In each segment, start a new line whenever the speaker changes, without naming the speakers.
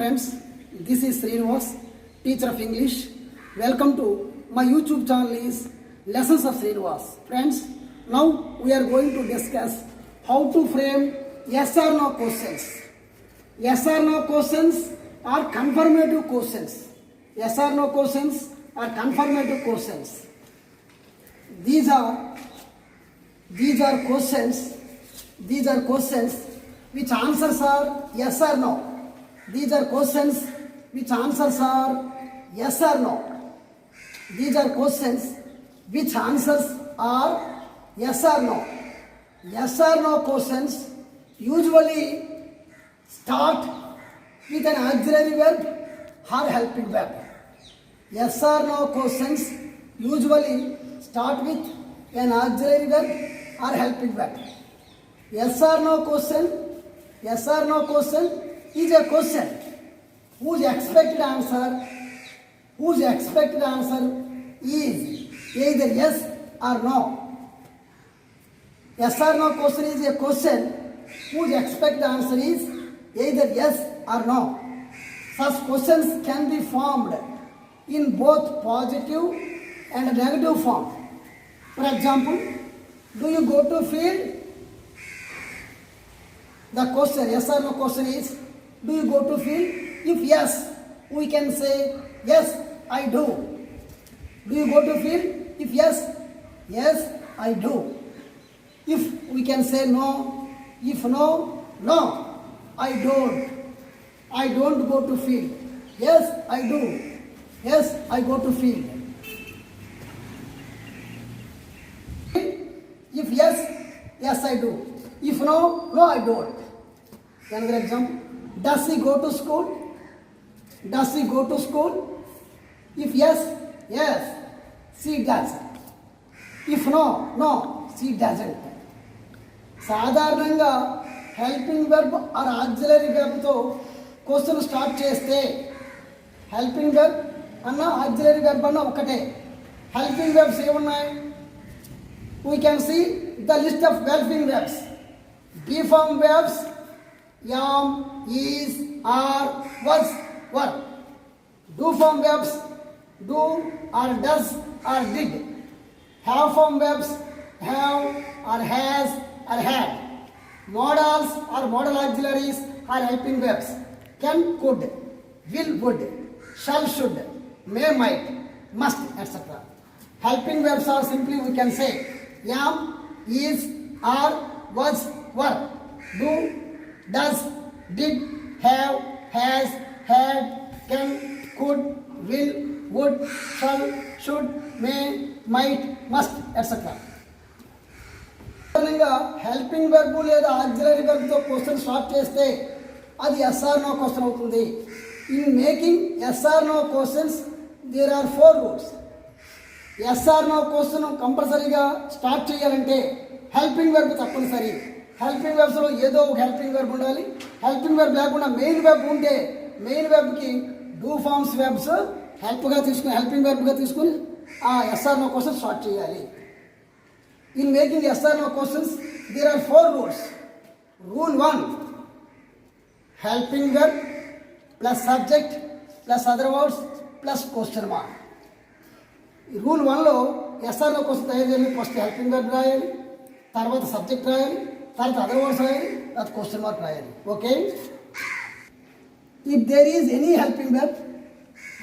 friends, this is Srinivas, teacher of English. Welcome to my YouTube channel is Lessons of Srinivas. Friends, now we are going to discuss how to frame yes or no questions. Yes or no questions are confirmative questions. Yes or no questions are confirmative questions. These are questions which answers are yes or no. These are questions which answers are yes or no. These are questions which answers are yes or no. Yes or no questions usually start with an auxiliary verb or helping verb. Yes or no questions usually start with an auxiliary verb or helping verb. Yes or no question is a question whose expected answer is either yes or no. Yes or no question is a question whose expected answer is either yes or no. Such questions can be formed in both positive and negative form. For example, do you go to field? The question, yes or no question is, do you go to field? If yes, we can say, yes, I do. Do you go to field? If yes, yes, I do. If we can say no, if no, no, I don't. I don't go to field. Yes, I do. Yes, I go to field. If yes, yes, I do. If no, no, I don't. Another example, does he go to school? Does he go to school? If yes, yes, she does. If no, no, she doesn't. సాధారణంగా helping verb or auxiliary వెర్బ్తో question start చేస్తే helping verb అన్న auxiliary verb అన్న ఒకటే. Helping verbs ఏమున్నాయి? We can see the list of helping verbs. Be form verbs am, is, are, was, were. Do form verbs do or does or did. Have form verbs have or has or had. Modals or modal auxiliaries are helping verbs. Can, could, will, would, shall, should, may, might, must, etc. Helping verbs are simply we can say am, is, are, was, were. Do, does, did, have, has, had, can, could, will, would, shall, should, may, might, must, etc. సాధారణంగా helping verb లేదా auxiliary వెర్బ్తో question start చేస్తే అది yes or no question అవుతుంది. In making yes or no questions there are 4 rules. Yes or no question కంపల్సరీగా start చేయాలంటే helping verb తప్పనిసరి. Helping వెర్బ్స్లో ఏదో ఒక హెల్పింగ్ వెర్బ్ ఉండాలి. హెల్పింగ్ వెర్బ్ లేకుండా మెయిన్ వెర్బ్ ఉంటే మెయిన్ వెర్బ్కి డూ ఫార్మ్స్ వెర్బ్స్ హెల్ప్గా తీసుకుని హెల్పింగ్ వెర్బ్గా తీసుకుని ఆ ఎస్ఆర్ నో క్వశ్చన్ స్టార్ట్ చేయాలి. In making SR no questions there are 4 rules. Rule 1, helping verb plus subject plus other words plus question mark. Rule 1లో yes or no question తయారు చేయాలి. First helping verb రాయాలి, తర్వాత subject రాయాలి, తర్వాత other words రాయాలి, తర్వాత క్వశ్చన్ మార్క్ రాయాలి. Okay. If there is any helping verb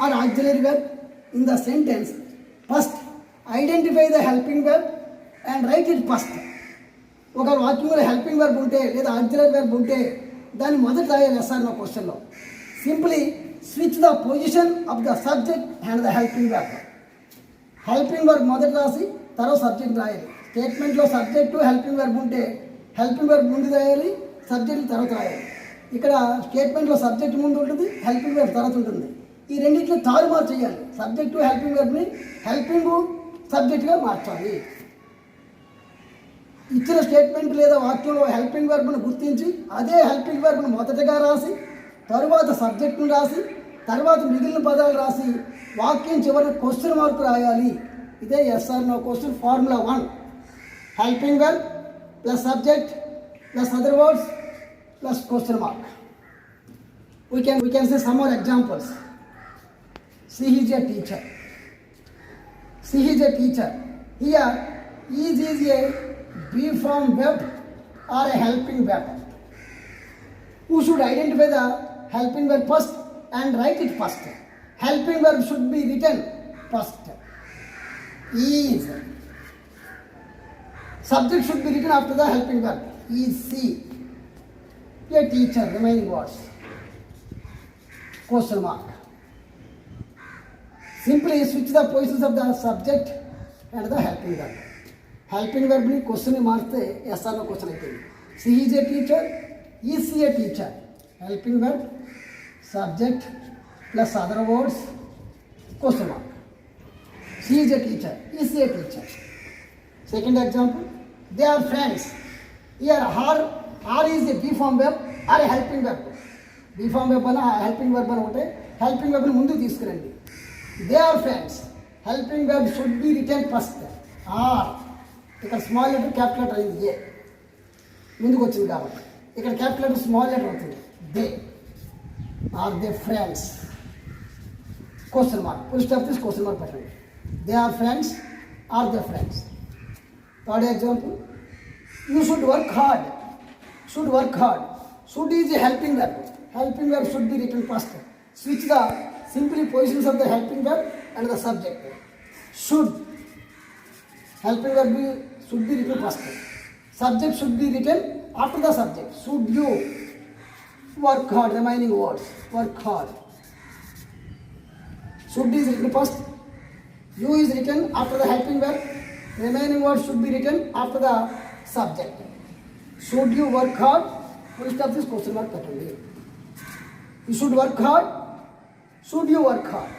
or auxiliary verb in the sentence, first identify the helping verb and write it first. ఒక వాక్యంలో హెల్పింగ్ వెర్బ్ ఉంటే లేదా ఆక్సిలరీ వెర్బ్ ఉంటే దాన్ని మొదట రాయాలి ఎస్ఆర్ నో క్వశ్చన్లో. Simply switch the position of the subject and the helping verb. Helping verb మొదట రాసి తర్వాత సబ్జెక్ట్ రాయాలి. స్టేట్మెంట్లో సబ్జెక్టు హెల్పింగ్ వెర్బ్ ఉంటే హెల్పింగ్ వెర్బ్ ముందు రాయాలి, సబ్జెక్ట్ తర్వాత రాయాలి. ఇక్కడ స్టేట్మెంట్లో సబ్జెక్ట్ ముందు ఉంటుంది, హెల్పింగ్ వెర్బ్ తర్వాత ఉంటుంది. ఈ రెండింటిలో తారుమారు చేయాలి. సబ్జెక్టు హెల్పింగ్ వెర్బ్ని హెల్పింగ్ సబ్జెక్ట్గా మార్చాలి. ఇచ్చిన స్టేట్మెంట్ లేదా వాక్యంలో హెల్పింగ్ వెర్బ్ను గుర్తించి అదే హెల్పింగ్ వెర్బ్ను మొదటగా రాసి తరువాత సబ్జెక్ట్ను రాసి తర్వాత మిగిలిన పదాలు రాసి వాక్యం చివరి క్వశ్చన్ మార్క్ రాయాలి. ఇదే yes or no question formula 1. Helping verb plus subject plus other words plus question mark. We can say some more examples. She is a teacher. She is a teacher. Here, is a be form verb or a helping verb. Who should identify the helping verb first and write it first? Helping verb should be written first. Is. Subject should be written after the helping verb. Is she a teacher? Remaining words. Question mark. Simply switch the positions of the subject and the helping verb. Helping verb ni question ni markte yes or no question aitindi. She is a teacher. Is she a teacher? Helping verb, subject plus other words, question mark. She is a teacher. Is she a teacher? Second example. They are friends. Here her is a be form verb or a helping verb. Be form verb ana helping verb ana ote. Helping verb ni mundu తీసుకురండి. They are friends. Helping verb should be written first. Are. ఇక్కడ small letter capital letter అయింది A ముందుకు వచ్చింది కాబట్టి ఇక్కడ capital letter small letter అవుతుంది. They are they friends question mark full stop తీసి question mark పెట్టండి. They are friends are they friends. Third example. You should work hard. Should work hard. Should is a helping verb. Helping verb should be written first. Switch the simply positions of the helping verb and the subject. Should. Helping verb should be written first. Subject should be written after the subject. Should you work hard? Remaining words. Work hard. Should is written first. You is written after the helping verb. Remaining words should be written after the subject. Should you work hard? Full stop this question mark పెట్టండి. You should work hard. Should you work hard?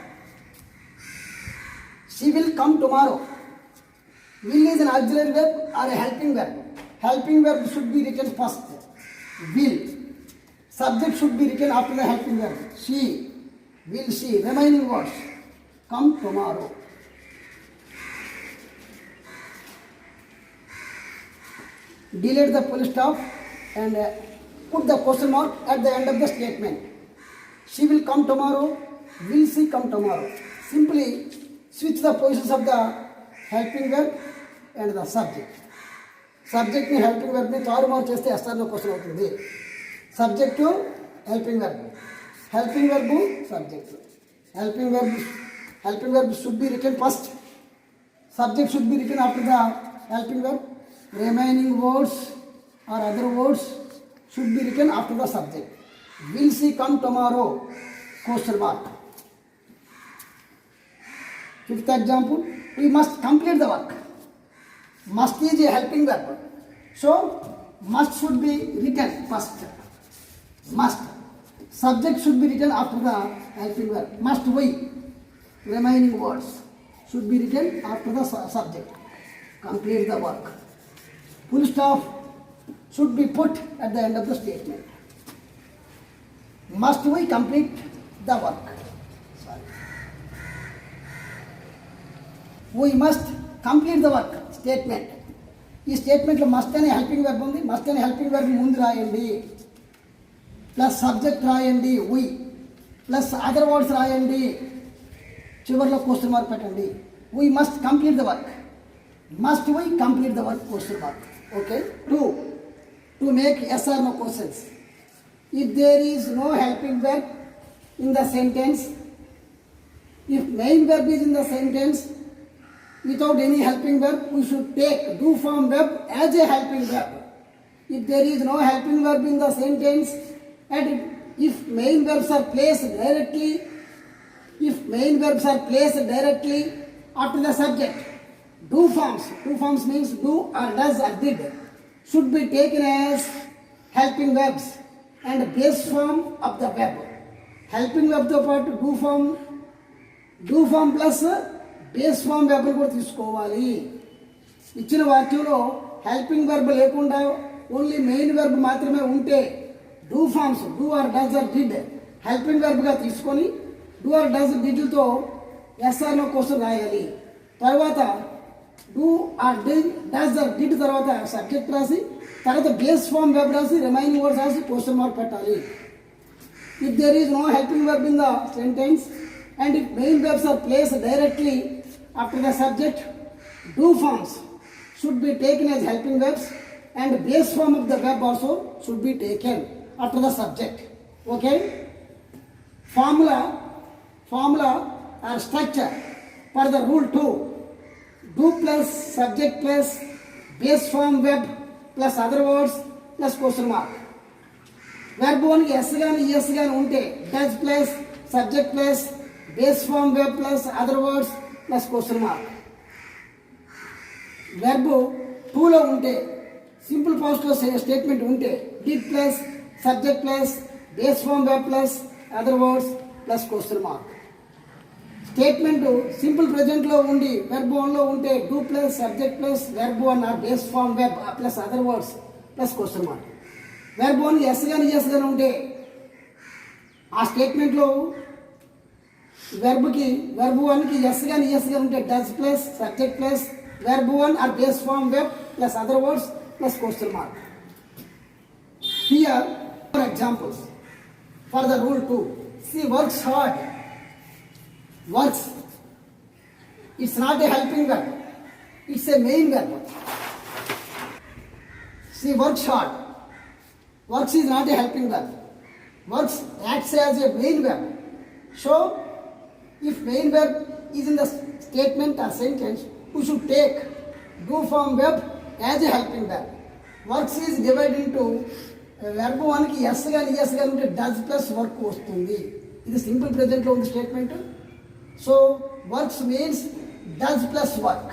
She will come tomorrow. Will is an auxiliary verb or a helping verb. Helping verb should be written first. Will. Subject should be written after the helping verb. She. Will she. Remaining words. Come tomorrow. Delete the full stop and put the question mark at the end of the statement. She will come tomorrow. Will she come tomorrow? Simply switch the positions of the helping verb and the subject. Subject ni helping verb ni తారుమారు చేస్తే SR no question అవుతుంది. Subject helping verb. Helping verb subject. Helping verb should be written first. Subject should be written after the helping verb. Remaining words or other words should be written after the subject. Will she come tomorrow? Question mark. Fifth example. We must complete the work. Must is a helping verb. So, must should be written first. Must. Subject should be written after the helping verb. Must we. Remaining words should be written after the subject. Complete the work. Full stop should be put at the end of the statement. Must we complete the work? Sorry. We must complete the work. Statement. ఈ స్టేట్మెంట్లో must అనే helping verb ఉంది. Must అనే helping verb ముందు రాయండి, plus subject రాయండి వి, plus other words రాయండి, చివరిలో question mark పెట్టండి. We must complete the work. Must we complete the work question mark. Okay. To make yes or no questions. If there is no helping verb in the sentence, if main verb is in the sentence without any helping verb, we should take do form verb as a helping verb. If there is no helping verb in the sentence, and if main verbs are placed directly after the subject, do forms means do or does or did, should be taken as helping verbs and base form of the verb. Helping verb తో పాటు do form plus base form verb కూడా తీసుకోవాలి. ఇచ్చిన వాక్యంలో helping verb లేకుండా only main verb మాత్రమే ఉంటే do forms do or does or did helping వెర్బ్గా తీసుకొని డూ ఆర్ డస్ డిడ్తో ఎస్ఆర్లో కోసం రాయాలి. తర్వాత do or does or did తర్వాత సబ్జెక్ట్ రాసి తర్వాత బేస్ ఫామ్ వెబ్ రాసి రిమైనింగ్ వర్డ్స్ రాసి క్వశ్చన్ మార్క్ పెట్టాలి. If there is no helping verb in the sentence and if main verbs are placed directly after the subject, do forms should be taken as helping verbs and base form of the verb also should be taken after the subject. Okay? Formula or structure for the rule 2. Do plus subject plus base form verb plus other words plus question mark. Verb 1 yes గాని yes గాని ఉంటే does plus subject plus base form verb plus other words plus question mark. Verb 2 లో ఉంటే simple past లో statement ఉంటే did plus subject plus base form verb plus other words plus question mark. Statement simple present లో ఉండి verb 1 లో ఉంటే do plus subject plus verb 1 or base form verb plus other words plus question mark. Verb 1 S గాని S గాని ఉంటే ఆ statement లో verb 1 కి ఎస్ గాని ఎస్ గాని ఉంటే does plus subject plus verb 1 or base form verb plus other words plus question mark. Here for examples for the rule 2. She works hard. Works, it's not a helping verb, it's a main verb. She works hard. Works is not a helping verb. Works acts as a main verb. So if main verb is in the statement or sentence, we should take do form verb as a helping verb. Works is divided into verb 1 కి yes గాని yes గాని ఉంటే does plus work వస్తుంది. ఇది simple present లో ఉంది statement. So works means does plus work.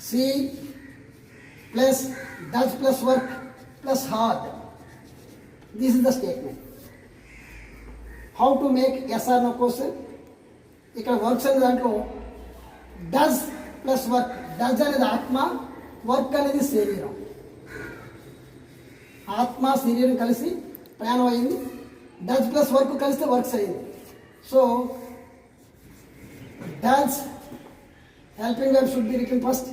See plus does plus work plus hard. This is the statement. How to make yes or no question? ఇక్కడ works అనే దాంట్లో does plus work. Does అనేది ఆత్మ, work అనేది శరీరం. ఆత్మ శరీరం కలిసి ప్రయాణం అయింది. డస్ ప్లస్ వర్క్ కలిస్తే వర్క్స్ అయింది. So does helping verb should be written first.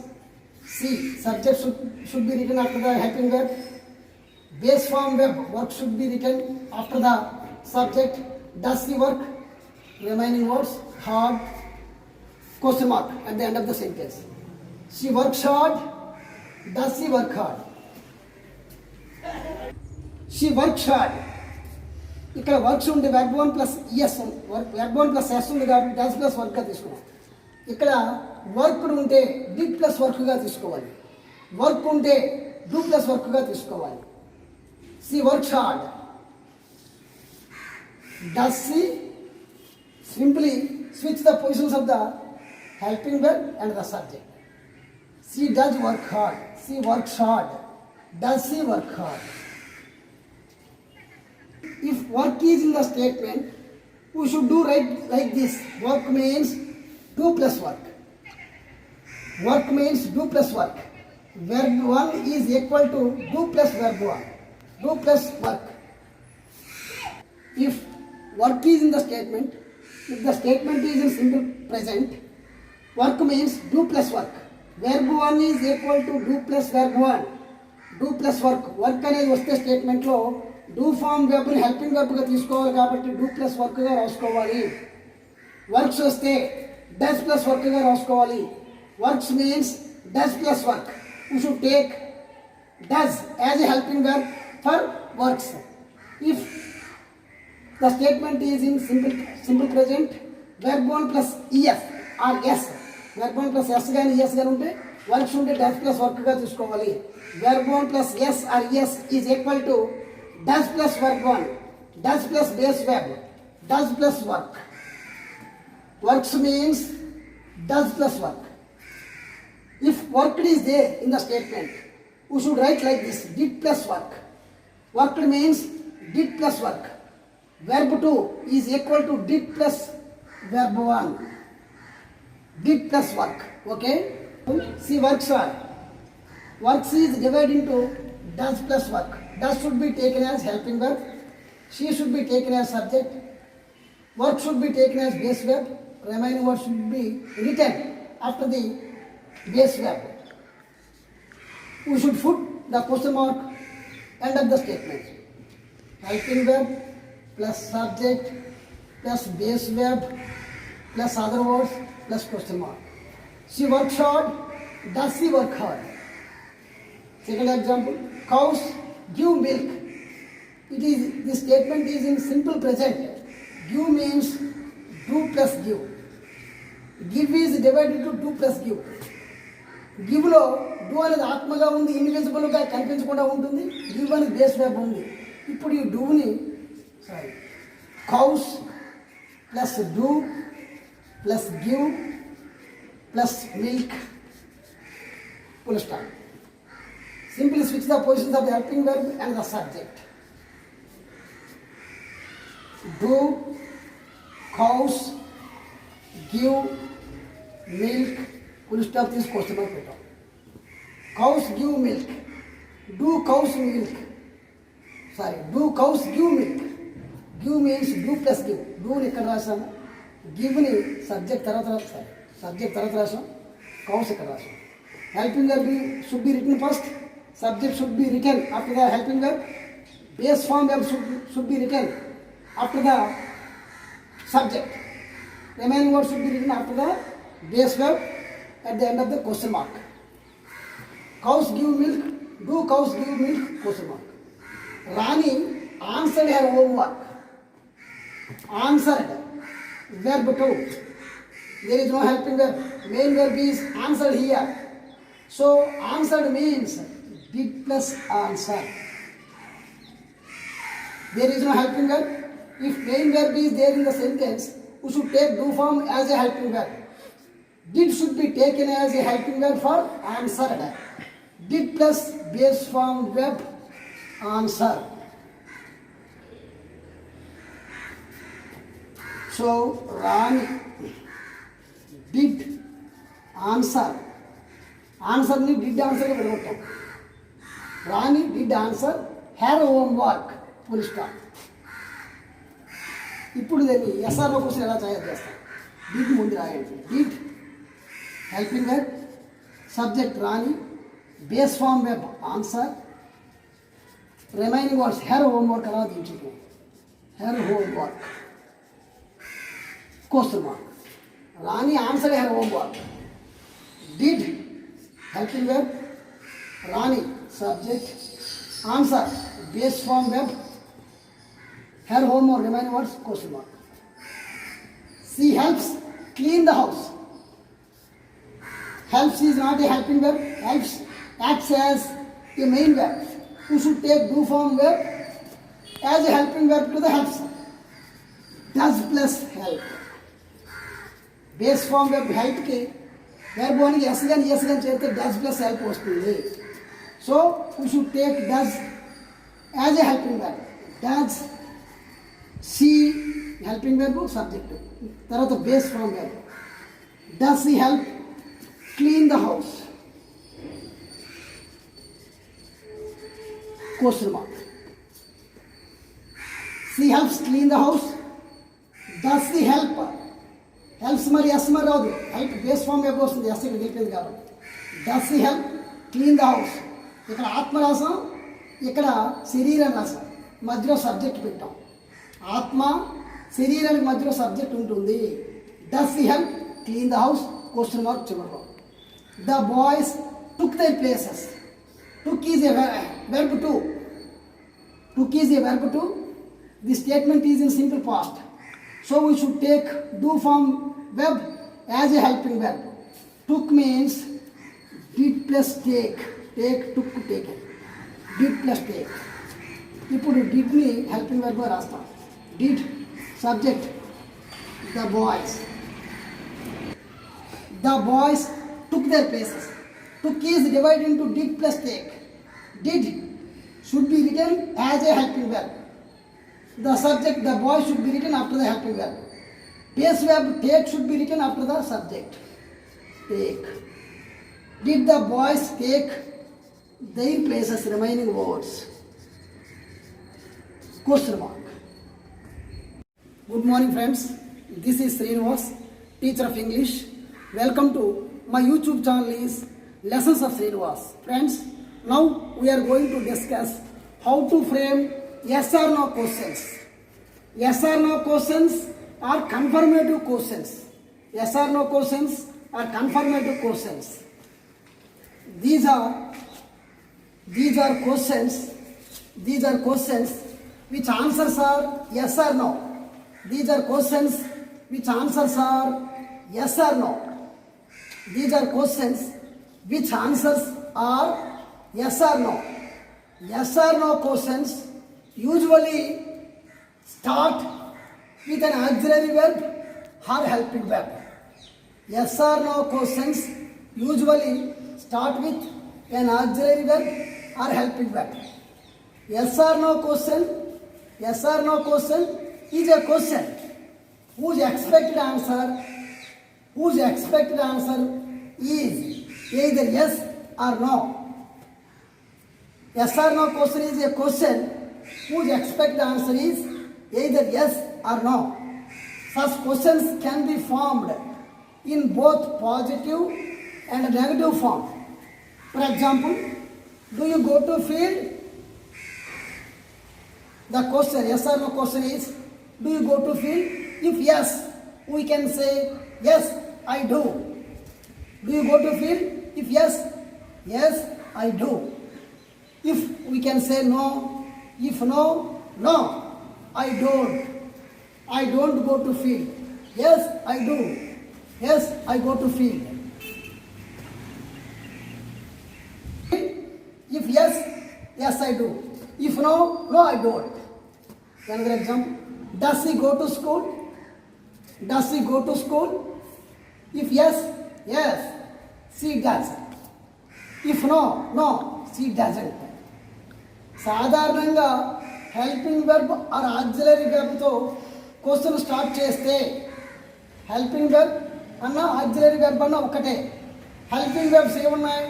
See subject should be written after the helping verb. Base form verb work should be written after the subject. Does the work, remaining words hard, question mark at the end of the sentence. She works hard. Does she work hard? She works hard. ఇక్కడ works ఉంది verb 1 plus yes verb 1 plus yes ఉంది కాబట్టి does plus వర్క్గా తీసుకున్నాం. ఇక్కడ work ఉంటే did plus వర్క్గా తీసుకోవాలి. Work ఉంటే డూ ప్లస్ వర్క్గా తీసుకోవాలి. She works hard. Does she simply switch the positions of the helping verb and the subject. She does work hard. She works hard. Does she work hard? If work is in the statement, we should do right like this. Work means do plus work. Work means do plus work. Verb 1 is equal to do plus verb 1. Do plus work. If work is in the statement, if the statement is in simple present, work means do plus work. Verb 1 is equal to do plus verb 1. Do plus work. Work అనేది వస్తే స్టేట్మెంట్లో do form వెర్బ్ని helping వెర్బ్గా తీసుకోవాలి కాబట్టి do plus వర్క్గా రాసుకోవాలి. Works వస్తే does plus వర్క్గా రాసుకోవాలి. Works means does plus work. You should take does as a helping verb for works. If the statement is in simple present, verb 1 plus es or s. Verb 1 plus s గాని es గాని ఉంటే works ఉంటే does plus వర్క్గా తీసుకోవాలి. verb 1 plus s or es is equal to does plus verb 1, does plus base verb, does plus work. Works means does plus work. If worked is there in the statement, we should write like this: did plus work. Worked means did plus work. Verb 2 is equal to did plus verb 1. Did plus work. Okay? See works are. Works is divided into does plus work. Does should be taken as helping verb. She should be taken as subject. Work should be taken as base verb. Remaining words should be written after the base verb. We should put the question mark end of the statement. Helping verb plus subject plus base verb plus other words plus question mark. She works hard. Does she work hard? Second example, cows give milk. This statement is in simple present. Give means do plus give. Give is divided to do plus give. Give లో do అనేది ఆత్మగా ఉంది, ఇన్విజిబుల్గా కనిపించకుండా ఉంటుంది. Give అనేది base verb ఉంది. ఇప్పుడు ఈ డూని cows plus do plus give plus milk full stop. Simply switch the positions of the helping verb and the subject. Do, cows, give, milk, full stop. This question mark పెట్టాం. Cows give milk. Do cows milk? Do cows give milk? Give means do plus give. Do ని ఇక్కడ రాసాము. Give ని subject తర్వాత రాసాం. Cows ఇక్కడ రాసాం. Helping verb should be written first. Subject should be written after the helping verb. Base form verb should be written after the subject. Remaining words should be written after the base verb at the end of the question mark. Cows give milk. Do cows give milk? Question mark. Rani answered her homework. Answered. Verb 2. There is no helping verb. Main verb is answered here. So answered means did plus answer. There is no helping verb. If main verb is there in the sentence, we should take do form as a helping verb. Did should be taken as a helping verb for answered. Did plus base form verb answer. So Rani did answer. Answer ni did answer గా విడగొట్టాం. రాణి did answer her homework. Full stop. ఇప్పుడు దీన్ని SRO కోసం ఎలా తయారు చేస్తాం? Did ముందు రాయండి. Did helping verb, subject Rani, base form verb answer, remaining words her homework అలా దించుతాం. Her homework question mark. Rani answer her homework. Did helping verb, Rani subject, answer base form verb, her homework remaining words question mark. She helps clean the house. Helps is not a helping verb. Helps acts as a main verb. You should take do form verb as a helping verb to the helps. Does plus help. Base form verb help ke verb ఓన్కి s కానీ చేస్తే does plus help వస్తుంది. So we should take does as a helping verb. Does she helping verb subject, తర్వాత base form verb. Does she help clean the house? Question mark. She helps clean the house. Does she help? Helps మరి s మరి రాదు, help base form verb వస్తుంది, s ఇక్కడ గెలిపింది కాబట్టి. Does he help clean the house? ఇక్కడ ఆత్మ రాసాం, ఇక్కడ శరీరం రాసాం, మధ్యలో సబ్జెక్ట్ పెట్టాం. ఆత్మ శరీరానికి మధ్యలో సబ్జెక్ట్ ఉంటుంది. Does he help clean the house? Question mark చివరిలో. The boys took their places. Took is a verb two. Took is a verb two. The statement is in simple past. So we should take do form verb as a helping verb. Took means did plus take. Take, took, taken. Did plus take. ఇప్పుడు did ని helping verb గా రాస్తాం. Did subject the boys. The boys took their places. Took is divided into did plus take. Did should be written as a helping verb. The subject, the boy, should be written after the helping verb. Base verb take should be written after the subject. Take. Did the boys take their places? Remaining words. Question mark. Good morning, friends. This is Srinivas, teacher of English. Welcome to my YouTube channel is Lessons of Srinivas. Friends, now we are going to discuss how to frame yes or no questions. Yes or no questions are confirmative questions. Yes or no questions are confirmative questions. These are questions. These are questions which answers are yes or no. These are questions which answers are yes or no. These are questions which answers are yes or no. Yes or no questions usually start with an auxiliary verb or helping verb. Yes or no questions usually start with an auxiliary verb or helping verb. Yes or no question is a question whose expected answer is either yes or no. Yes or no question is a question whose expected answer is either yes or no. Such questions can be formed in both positive and negative form. For example, do you go to field? The question, yes or no question is, do you go to field? If yes, we can say, yes, I do. Do you go to field? If yes, yes, I do. If we can say no, if no, no, I don't. I don't go to field. Yes, I do. Yes, I go to field. If yes, yes, I do. If no, no, I don't. Another example. Does he go to school? Does he go to school? If yes, yes, she does. If no, no, she doesn't. సాధారణంగా helping verb or auxiliary వెర్బ్తో question start చేస్తే helping verb అన్న auxiliary verb అన్న ఒకటే. Helping verbs ఏమున్నాయి?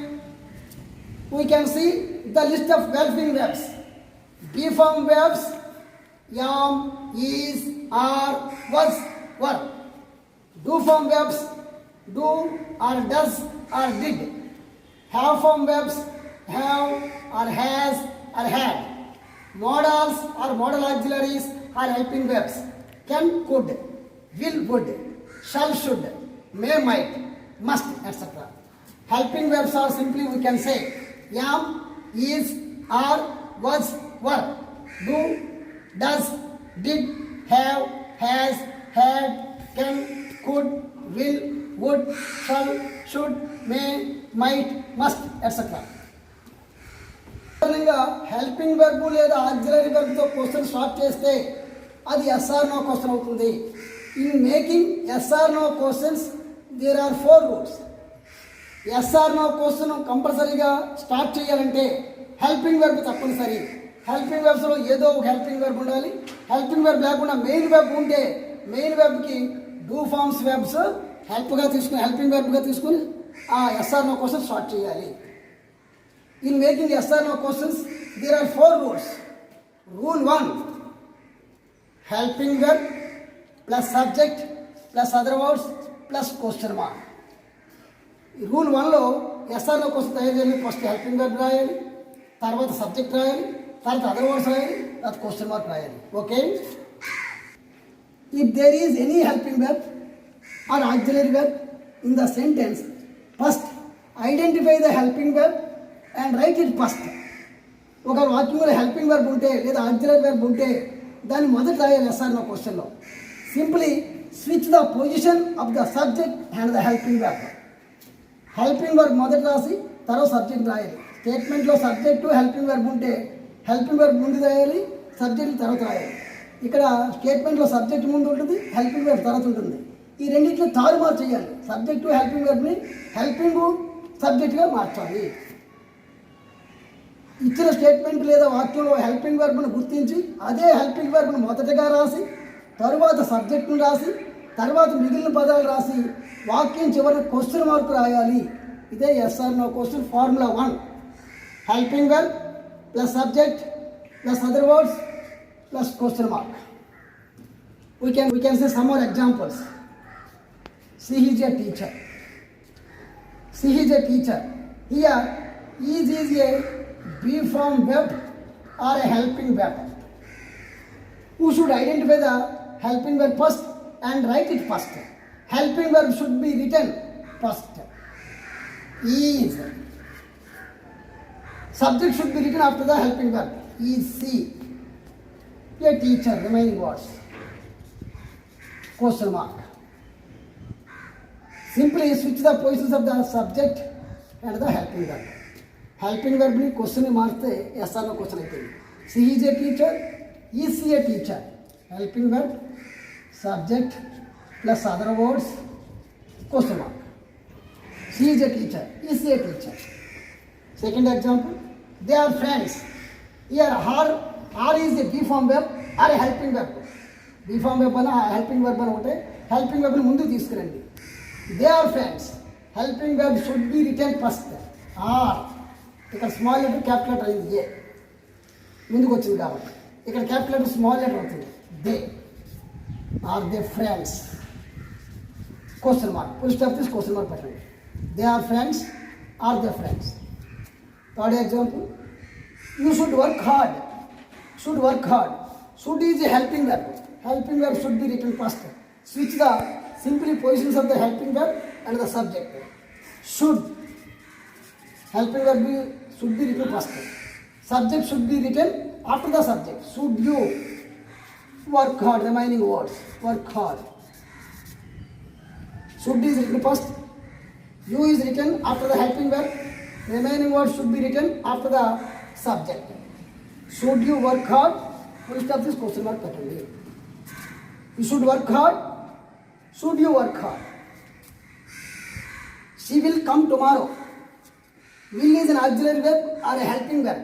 We can see the list of helping verbs. Be form verbs am, is, are, was, were. Do form verbs do or does or did. Have form verbs have or has or had. Modals or modal auxiliaries are helping verbs. Can, could, will, would, shall, should, may, might, must, etc. Helping verbs are simply we can say am, is, are, was, were. Do, does, did, have, has, had, can, could, will, would, shall, should, may, might, must, etc. సాధారణంగా helping verb లేదా auxiliary వెర్బ్తో question start చేస్తే అది yes or no question అవుతుంది. In making yes or no questions there are 4 rules. Yes or no question కంపల్సరీగా start చేయాలంటే helping verb తప్పనిసరి. Helping వెర్బ్స్లో ఏదో ఒక హెల్పింగ్ వెర్బ్ ఉండాలి. హెల్పింగ్ వెర్బ్ లేకుండా మెయిన్ వెర్బ్ ఉంటే మెయిన్ వెర్బ్కి డూ ఫార్మ్స్ వెర్బ్స్ హెల్ప్గా తీసుకుని హెల్పింగ్ వెర్బ్గా తీసుకుని ఆ yes or no question start చేయాలి. In making yes or no questions, there are 4 rules. Rule 1, helping verb plus subject plus other words plus question mark. Rule 1లో yes or no question తయారు చేయాలి. First helping verb రాయాలి, తర్వాత subject రాయాలి, తర్వాత other words రాయాలి, తర్వాత question mark రాయాలి. Okay. If there is any helping verb or auxiliary verb in the sentence, first identify the helping verb and write it first. ఒక వాక్యంలో హెల్పింగ్ వెర్బ్ ఉంటే లేదా ఆక్సిలరీ వెర్బ్ ఉంటే దాన్ని మొదట రాయాలి ఎస్ ఆర్ నో క్వశ్చన్లో. Simply switch the position of the subject and the helping verb. Helping verb మొదట రాసి తర్వాత సబ్జెక్ట్ రాయాలి. స్టేట్మెంట్లో సబ్జెక్టు హెల్పింగ్ వెర్బ్ ఉంటే హెల్పింగ్ వెర్బ్ ముందు రాయాలి, సబ్జెక్ట్ తర్వాత రాయాలి. ఇక్కడ స్టేట్మెంట్లో సబ్జెక్ట్ ముందు ఉంటుంది, హెల్పింగ్ వెర్బ్ తర్వాత ఉంటుంది. ఈ రెండింటిలో తారుమారు చేయాలి. సబ్జెక్టు హెల్పింగ్ వెర్బ్ని హెల్పింగ్ సబ్జెక్ట్గా మార్చాలి. ఇచ్చిన స్టేట్మెంట్ లేదా వాక్యంలో హెల్పింగ్ వెర్బ్ను గుర్తించి అదే హెల్పింగ్ వెర్బ్ను మొదటగా రాసి తరువాత సబ్జెక్ట్ను రాసి తర్వాత మిగిలిన పదాలు రాసి వాక్యం చివరి క్వశ్చన్ మార్క్ రాయాలి. ఇదే yes or no question formula 1. Helping verb plus subject plus other words plus question mark. We can say some more examples. She is a teacher. She is a teacher. Here, is a be form verb or a helping verb. Who should identify the helping verb first and write it first? Helping verb should be written first. Is. Subject should be written after the helping verb. Is she a teacher? Remaining words. Question mark. Simply switch the positions of the subject and the helping verb. Helping verb ni question ni marte yes or no question aitindi. She is a teacher. Is she a teacher? Helping verb, subject plus other words, question mark. She is a teacher. Is she a teacher? Second example. They are friends. Here are is a B form verb or a helping verb. B form verb ana helping verb ana ote. Helping verb ni mundu తీసుకురండి. They are friends. Helping verb should be written first. Are. ఇక్కడ small letter capital letter అయింది A ముందుకు వచ్చింది కాబట్టి ఇక్కడ capital letter small letter అవుతుంది. They are they friends question mark full stop తీసి question mark పెట్టండి. They are friends are they friends. Third example. You should work hard. Should work hard. Should is a helping verb. Helping verb should be written first. Switch the simply positions of the helping verb and the subject. Should. Helping verb should be written first. Subject should be written after the subject. Should you work hard? Remaining words. Work hard. Should is written first. You is written after the helping verb. Remaining words should be written after the subject. Should you work hard? Full stop this question mark పెట్టండి. You should work hard. Should you work hard? She will come tomorrow. Will is an auxiliary verb or a helping verb.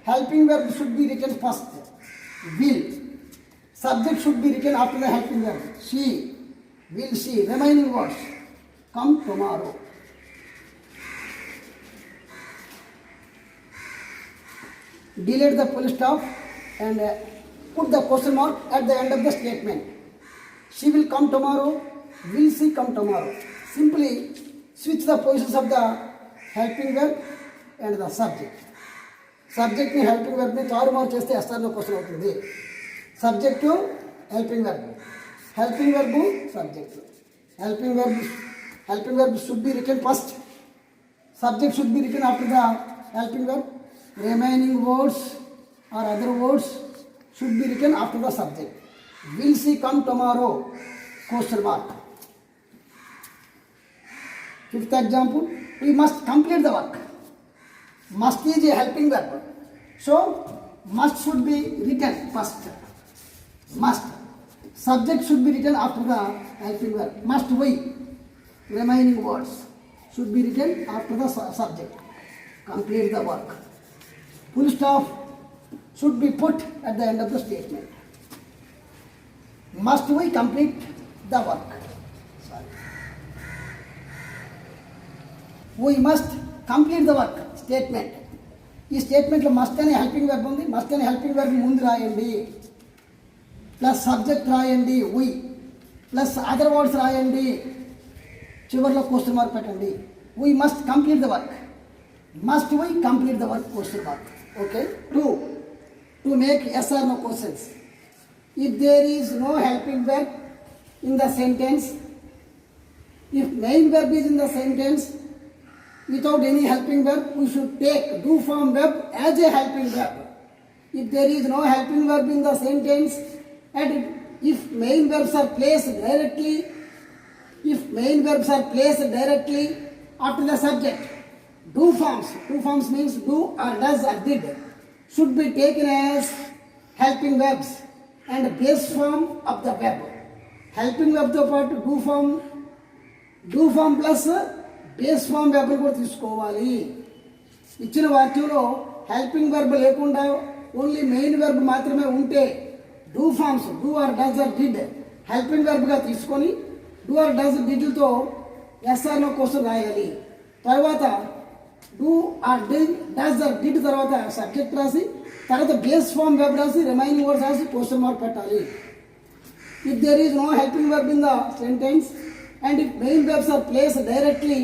Helping verb should be written first. Will. Subject should be written after the helping verb. She. Will she. Remaining words. Come tomorrow. Delete the full stop and put the question mark at the end of the statement. She will come tomorrow. Will she come tomorrow? Simply switch the positions of the helping verb and the subject. Subject ni helping verb ni తారుమారు చేస్తే ఎస్ఆర్లో question అవుతుంది. Subject to helping verb. Helping verb subject. Helping verb should be written first. Subject should be written after the helping verb. Remaining words or other words should be written after the subject. Will she come tomorrow? Question mark. Fifth example. We must complete the work. Must is a helping verb. So, must should be written first. Must. Subject should be written after the helping verb. Must we. Remaining words should be written after the subject. Complete the work. Full stop should be put at the end of the statement. Must we complete the work? Sorry. We must complete the work. Statement. ఈ స్టేట్మెంట్లో must అనే helping verb ఉంది. Must అనే helping verb ముందు రాయండి, plus subject రాయండి వి, plus other words రాయండి, చివరిలో question mark పెట్టండి. We must complete the work. Must we complete the work question mark. Okay. To make yes or no questions. If there is no helping verb in the sentence, if main verb is in the sentence without any helping verb, we should take do form verb as a helping verb. If there is no helping verb in the sentence and if main verbs are placed directly after the subject, do forms means do or does or did, should be taken as helping verbs and base form of the verb. Helping verb తో పాటు do form plus base form verb కూడా తీసుకోవాలి. ఇచ్చిన వాక్యంలో helping verb లేకుండా only main verb మాత్రమే ఉంటే do forms do or does or did helping verb గా తీసుకొని do or does didలతో ఎస్ఆర్ నో క్వశ్చన్ రాయాలి. తర్వాత do or does or did తర్వాత సబ్జెక్ట్ రాసి తర్వాత బేస్ ఫామ్ వెబ్ రాసి రిమైనింగ్ వర్డ్స్ రాసి క్వశ్చన్ మార్క్ పెట్టాలి. If there is no helping verb in the sentence and if main verbs are placed directly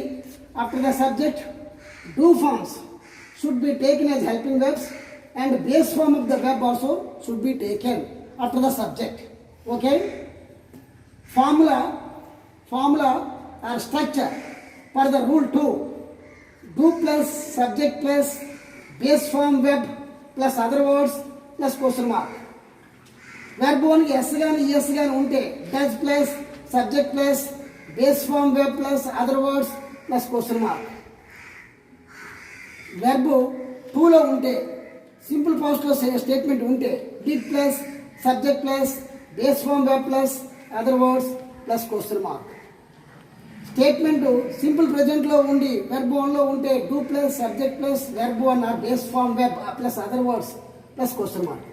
after the subject, do forms should be taken as helping verbs and base form of the verb also should be taken. after the subject. Okay? Formula or structure for the rule 2. Do plus subject plus base form verb plus other words plus question mark. Verb 1 yes గాని yes గాని ఉంటే does plus subject plus base form verb plus other words plus question mark. Verb 2 లో ఉంటే simple past లో statement ఉంటే did plus subject plus base form verb plus other words plus question mark. Statement simple present లో ఉండి verb 1 లో ఉంటే do plus subject plus verb 1 or base form verb plus other words plus question mark.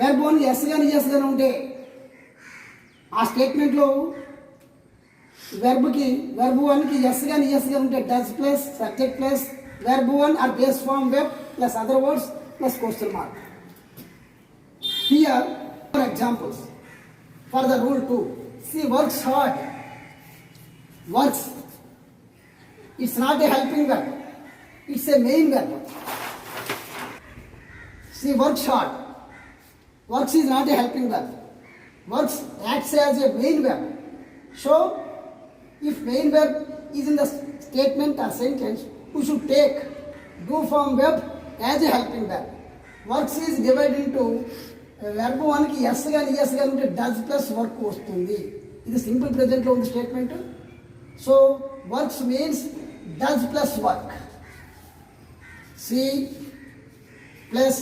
Verb 1 S గాని S గాని ఉంటే ఆ statement లో verb 1 కి ఎస్ గాని ఎస్ గాని ఉంటే does plus subject plus verb 1 or base form verb plus other words plus question mark. Here for examples for the rule 2. See works hard. Works, it's not a helping verb, it's a main verb. See works hard. Works is not a helping verb. Works acts as a main verb. So if main verb is in the statement or sentence, we should take do form verb as a helping verb. Works is divided into verb 1 కి yes గాని yes గాని ఉంటే does plus work వస్తుంది. ఇది simple present లో ఉంది statement. So works means does plus work. See plus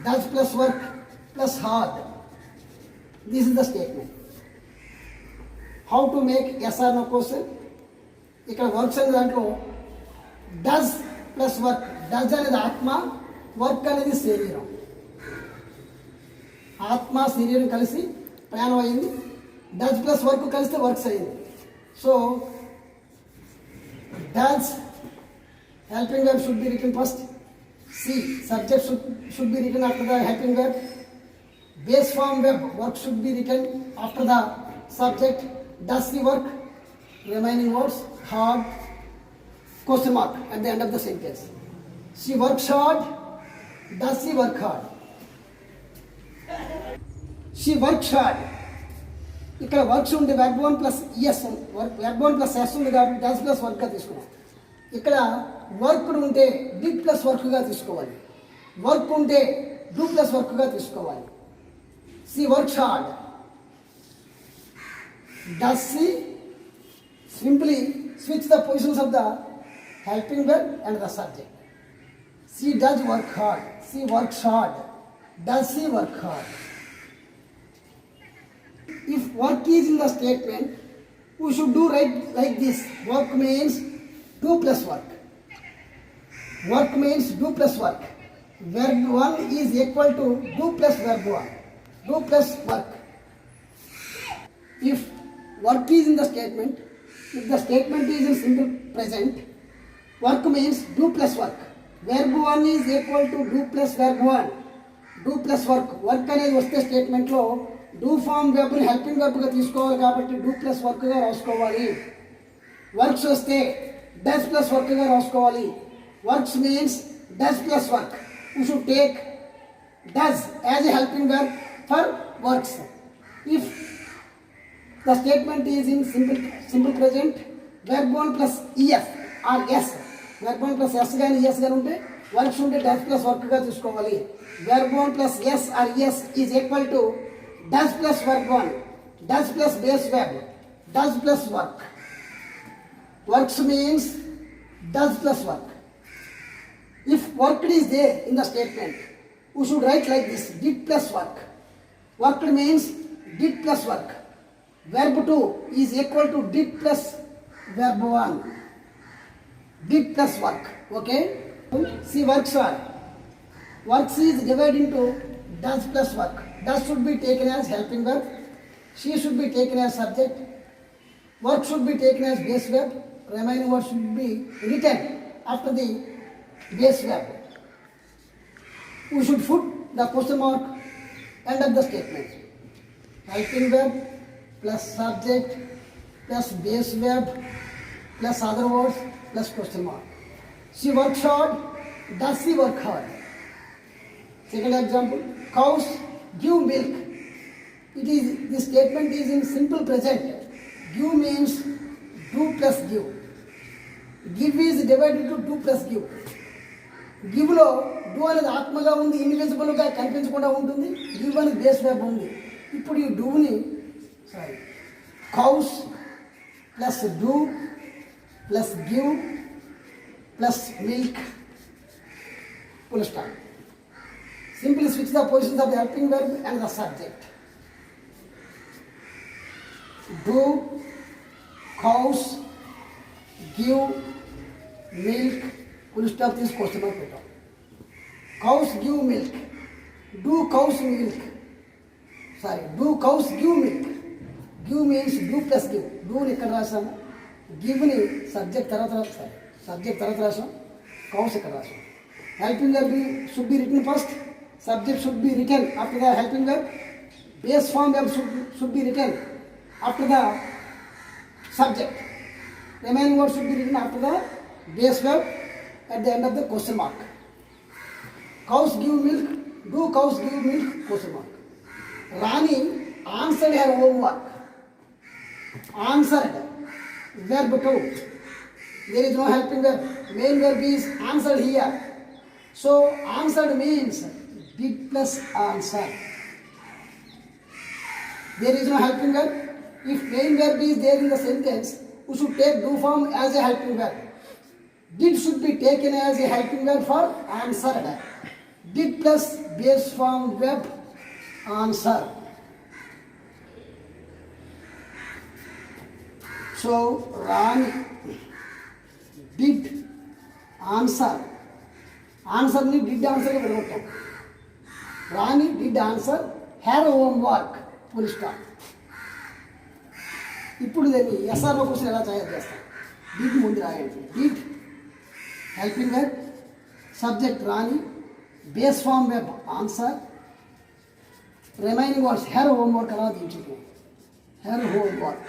does plus work plus hard. This is the statement. How to make yes or no question? ఇక్కడ works అనే దాంట్లో does plus work. Does అనేది ఆత్మ, work అనేది శరీరం. ఆత్మ శరీరం కలిసి ప్రయాణం అయింది. డస్ ప్లస్ వర్క్ కలిస్తే వర్క్స్ అయింది. So does helping verb should be written first. See subject should be written after the helping verb. Base form verb work should be written after the subject. Does the work, remaining words hard, question mark at the end of the sentence. She works hard. Does she work hard? She works hard. ఇక్కడ works ఉంది verb 1 plus yes verb 1 plus yes ఉంది కాబట్టి does plus వర్క్గా తీసుకున్నాం. ఇక్కడ work ఉంటే did plus వర్క్గా తీసుకోవాలి. Work ఉంటే డూ ప్లస్ వర్క్గా తీసుకోవాలి. She works hard. Does she simply switch the positions of the helping verb and the subject. She does work hard. She works hard. Does she work hard. If work is in the statement, we should do right like this. Work means do plus work. Work means do plus work. Verb 1 is equal to do plus verb 1. Do plus work. If work is in the statement, if the statement is in simple present, work means do plus work. Verb 1 is equal to do plus verb 1. Do plus work. Work అనేది వస్తే స్టేట్మెంట్లో do form వెర్బ్ని helping వెర్బ్గా తీసుకోవాలి కాబట్టి do plus వర్క్గా రాసుకోవాలి. Works వస్తే does plus వర్క్గా రాసుకోవాలి. Works means does plus work. You should take does as a helping verb for works. If the statement is in simple present, verb 1 plus ES or S. Verb 1 plus yes కానీ ES కానీ ఉంటే works ఉంటే does plus వర్క్గా తీసుకోవాలి. Verb 1 plus S or ES is equal to does plus verb 1, does plus base verb, does plus work. Works means does plus work. If worked is there in the statement, we should write like this: did plus work. Worked means did plus work. Verb 2 is equal to did plus verb 1. Did plus work. Okay? See works are. Works is divided into does plus work. Does should be taken as helping verb. She should be taken as subject. Work should be taken as base verb. Remaining words should be written after the base verb. We should put the question mark end of the statement. Helping verb plus subject plus base verb plus other words plus question mark. She works hard. Does she work hard? Second example, cows give milk. It is, this statement is in simple present. Give means do plus give. Give is divided to do plus give. Give లో do అనేది ఆత్మగా ఉంది, ఇన్విజిబుల్గా కనిపించకుండా ఉంటుంది. Give అనేది base verb ఉంది. ఇప్పుడు ఈ డూని cows plus do plus give plus milk full stop. Simply switch the positions of the helping verb and the subject. Do, cows, give, milk, full stop. This question mark put on. Cows give milk. Do cows milk? Sorry, do cows give milk? Give means do plus give. Do ni ikkada rasam. Give ni subject tarata rasam. Subject tarata rasam. Cows ikkada rasam. Helping verb should be written first. Subject should be written after the helping verb. Base form verb should be written after the subject. Remaining word should be written after the base verb at the end of the question mark. Cows give milk. Do cows give milk? Question mark. Rani answered her homework. Answered. Verb 2. There is no helping verb. Main verb is answered here. So answered means did plus answer. There is no helping verb. If main verb is there in the sentence, we should take do form as a helping verb. Did should be taken as a helping verb for answered. Did plus base form verb answer. So Rani did answer. Answer ni did answer ke bedottam. Rani did answer her homework. Full stop. ఇప్పుడు దీన్ని SRO question ఎలా తయారు చేస్తాం? Did ముందు రాయండి. Did helping verb, subject Rani, base form verb answer, remaining words her homework అలా దించుతాం. Her homework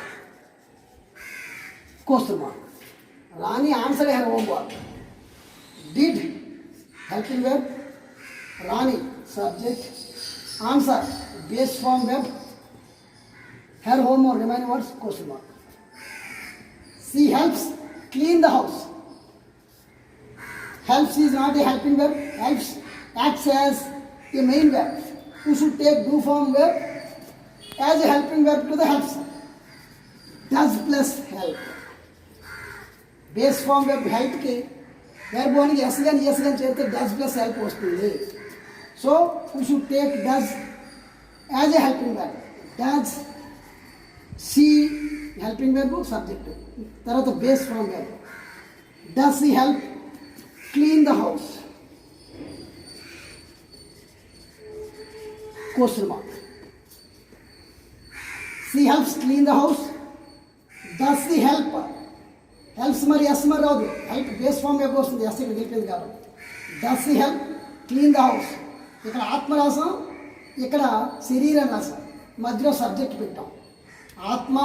question mark. Rani answer her homework. Did helping verb, Rani subject, answer base form verb, her homework remaining words question mark. She helps clean the house. Helps is not a helping verb. Helps acts as a main verb. You should take do form verb as a helping verb to the helps. Does plus help. Base form verb help ke verb అని s కానీ చేస్తే does plus help వస్తుంది. So we should take does as a helping verb. Does she helping verb subject, తర్వాత base form verb. Does she help clean the house? Question mark. She helps clean the house. Does she help? Helps మరి s మరి రాదు, help base form verb వస్తుంది, s ఇక్కడ గెలిపింది కాబట్టి. Does he help clean the house? ఇక్కడ ఆత్మ రాసాం, ఇక్కడ శరీరం రాసాం, మధ్యలో సబ్జెక్ట్ పెట్టాం. ఆత్మ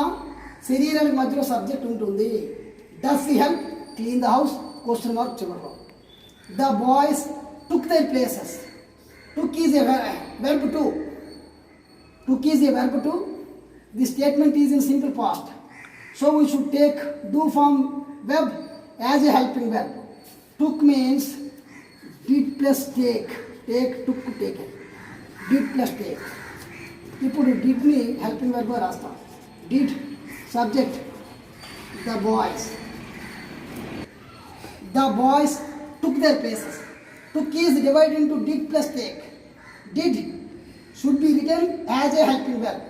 శరీరానికి మధ్యలో సబ్జెక్ట్ ఉంటుంది. Does he help clean the house? Question mark చివరిలో. The boys took their places. Took is a verb two. Took is a verb two. The statement is in simple past. So we should take do form verb as a helping verb. Took means did plus take. Take, took, taken. Did plus take. ఇప్పుడు did ni helping verb గా రాస్తాం. Did subject the boys. The boys took their places. Took is divided into did plus take. Did should be written as a helping verb.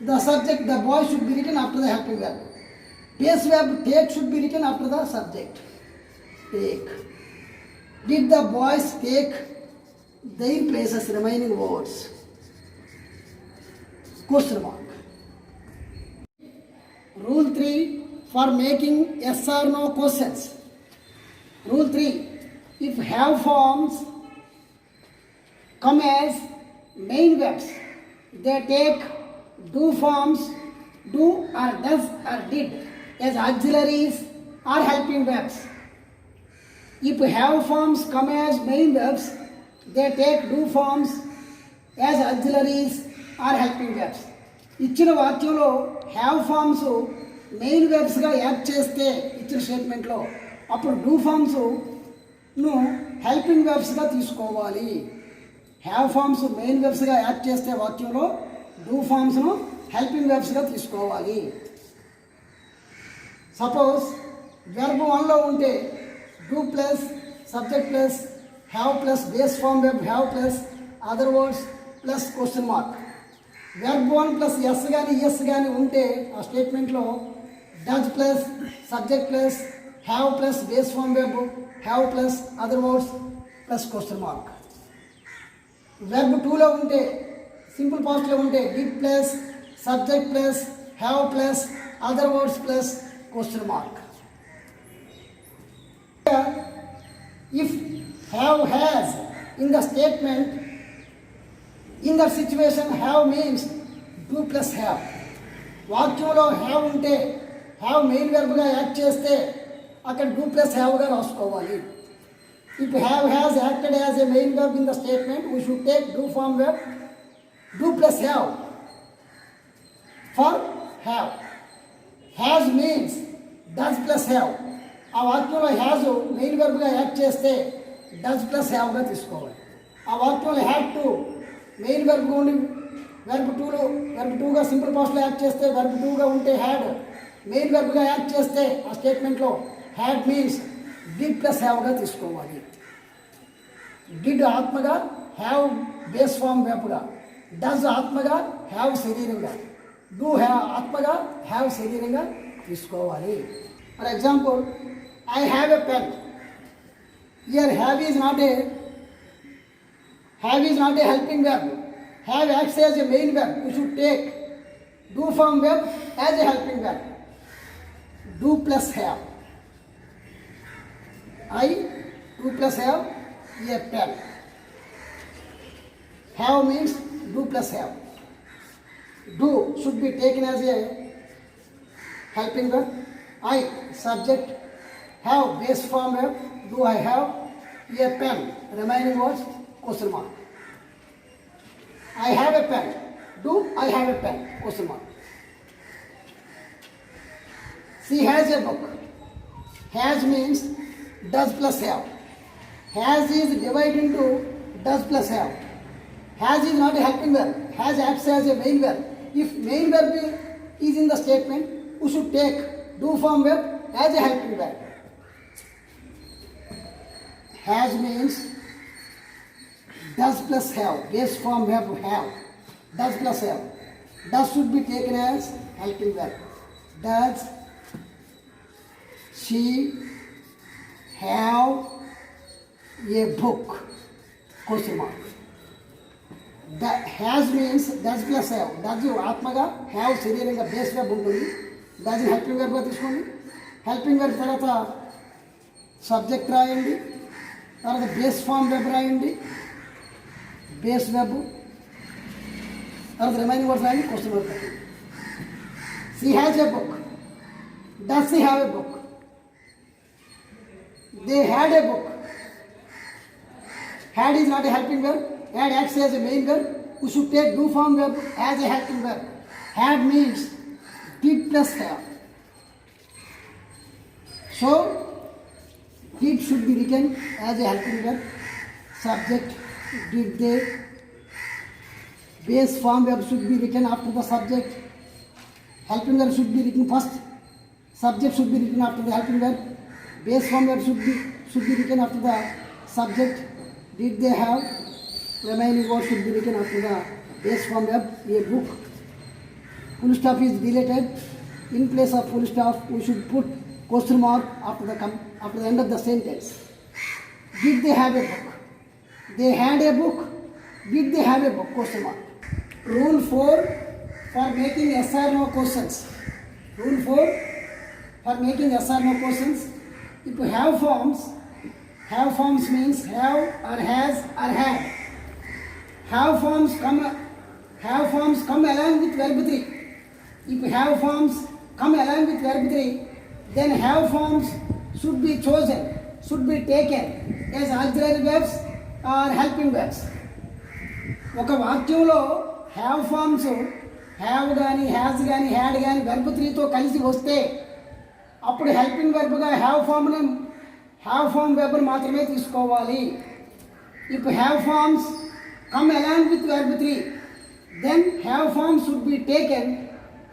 The subject, the boy, should be written after the helping verb. Base verb take should be written after the subject. Take. Did the boys take their places? Remaining words. Question mark. Rule 3 for making yes or no questions. Rule 3. If have forms come as main verbs, they take do forms do or does or did as auxiliaries or helping verbs. If have forms come as main verbs, they take do forms as auxiliaries or helping verbs. ఇచ్చిన వాక్యంలో have forms main వెర్బ్స్గా add చేస్తే ఇచ్చిన స్టేట్మెంట్లో అప్పుడు do ఫార్మ్స్ను helping వెర్బ్స్గా తీసుకోవాలి. హ్యావ్ ఫార్మ్స్ మెయిన్ వెర్బ్స్గా యాడ్ చేస్తే వాక్యంలో డూ ఫార్మ్స్ను హెల్పింగ్ వెర్బ్స్గా తీసుకోవాలి. సపోజ్ వెర్బ్ 1లో ఉంటే do plus subject plus have plus base form verb have plus other words plus question mark. Verb 1 plus yes కానీ ఎస్ కానీ ఉంటే ఆ స్టేట్మెంట్లో does plus subject plus have plus base form verb have plus other words plus question mark. Verb 2లో ఉంటే simple పాస్ట్లో ఉంటే did plus subject plus have plus other words plus question mark. If have has in the statement, in that situation have means do plus have. వాక్యంలో have ఉంటే have main వెర్బ్గా add చేస్తే అక్కడ do plus హ్యావ్గా రాసుకోవాలి. If have has acted as a main verb in the statement we should take do form verb do plus have for have. Has means does plus have. ఆ వాక్యంలో has main వెర్బ్గా add చేస్తే does plus హ్యావ్గా తీసుకోవాలి. ఆ వాక్యంలో had to main వెర్బ్గా ఉండి వెర్బ్ 2గా సింపుల్ పాస్ట్లో యాడ్ చేస్తే వెర్బ్ 2గా ఉంటే హ్యాడ్ మెయిన్ వెర్బ్గా యాడ్ చేస్తే ఆ స్టేట్మెంట్లో హ్యాడ్ మీన్స్ డిడ్ ప్లస్ హ్యావ్గా తీసుకోవాలి. డిడ్ ఆత్మగా హ్యావ్ బేస్ ఫార్మ్ వెర్బ్గా, డస్ ఆత్మగా హ్యావ్ శరీరంగా, డూ ఆత్మగా హ్యావ్ శరీరంగా తీసుకోవాలి. For example I have a pen. Here have is not a helping verb. Have acts as a main verb. You should take do form verb as a helping verb. Do plus have. Do plus have a pen. Have means do plus have. Do should be taken as a helping verb. Subject. Have base form verb. Do I have a pen? Remaining words question mark. I have a pen. Do I have a pen? Question mark. She has a book. Has means does plus have. Has is divided into does plus have. Has is not a helping verb. Has acts as a main verb. If main verb is in the statement, we should take do form verb as a helping verb. Has means does plus have, base form verb have, does plus have. Does should be taken as helping verb. Does she have a book? Question mark. That has means does plus have. Does ఆత్మగా have శరీరంగా base verb ఉంటుంది. does helping verb గా తీసుకోండి. helping verb తర్వాత subject రాయండి, తర్వాత base form verb రాయండి, base verb, తర్వాత రిమైనింగ్ వర్డ్స్ రాయండి, క్వశ్చన్ వర్డ్ రాయండి. She has a book. Does she have a book? They had a book. Had is not a helping verb. Had acts as a main verb. You should take do form verb as a helping verb. Had means did plus have. So did should be written as a helping verb. Subject did they. Base form verb should be written after the subject. Helping verb should be written first. Subject should be written after the helping verb. Base form verb should be written after the subject. Did they have? Remaining words should be written after the base form verb. A book. Full stop is deleted. In place of full stop, we should put question mark after the end of the sentence. Did they have a book? They had a book. Did they have a book? Question mark. Rule 4 for making yes or no questions. Rule 4 for making yes or no questions. If you have forms means have or has or had. Have forms come along with verb 3. If you have forms come along with verb 3, then have forms should be chosen, should be taken as auxiliary verbs or helping verbs. ఒక వాక్యంలో have forms have కానీ has కానీ had కానీ verb 3తో కలిసి వస్తే అప్పుడు helping వెర్బ్గా హ్యావ్ ఫామ్ వెర్బ్ మాత్రమే తీసుకోవాలి. If have forms come along with verb 3 then have form should be taken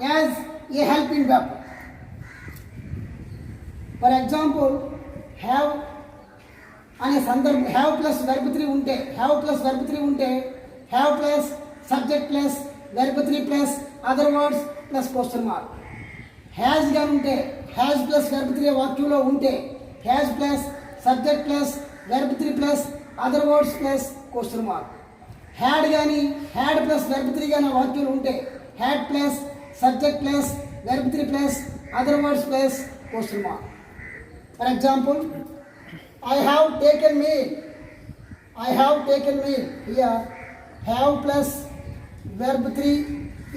as a helping verb. For example have అనే సందర్భం హ్యావ్ ప్లస్ వెర్బ్ 3 ఉంటే have plus subject plus verb 3 plus other words plus question mark. Has కానీ ఉంటే has plus verb 3 వాక్యంలో ఉంటే has plus subject plus verb 3 plus other words plus question mark. Had కానీ had plus verb 3 కానీ వాక్యంలో ఉంటే had plus subject plus verb 3 plus other words plus question mark. For example, I have taken meal. Here, have plus verb 3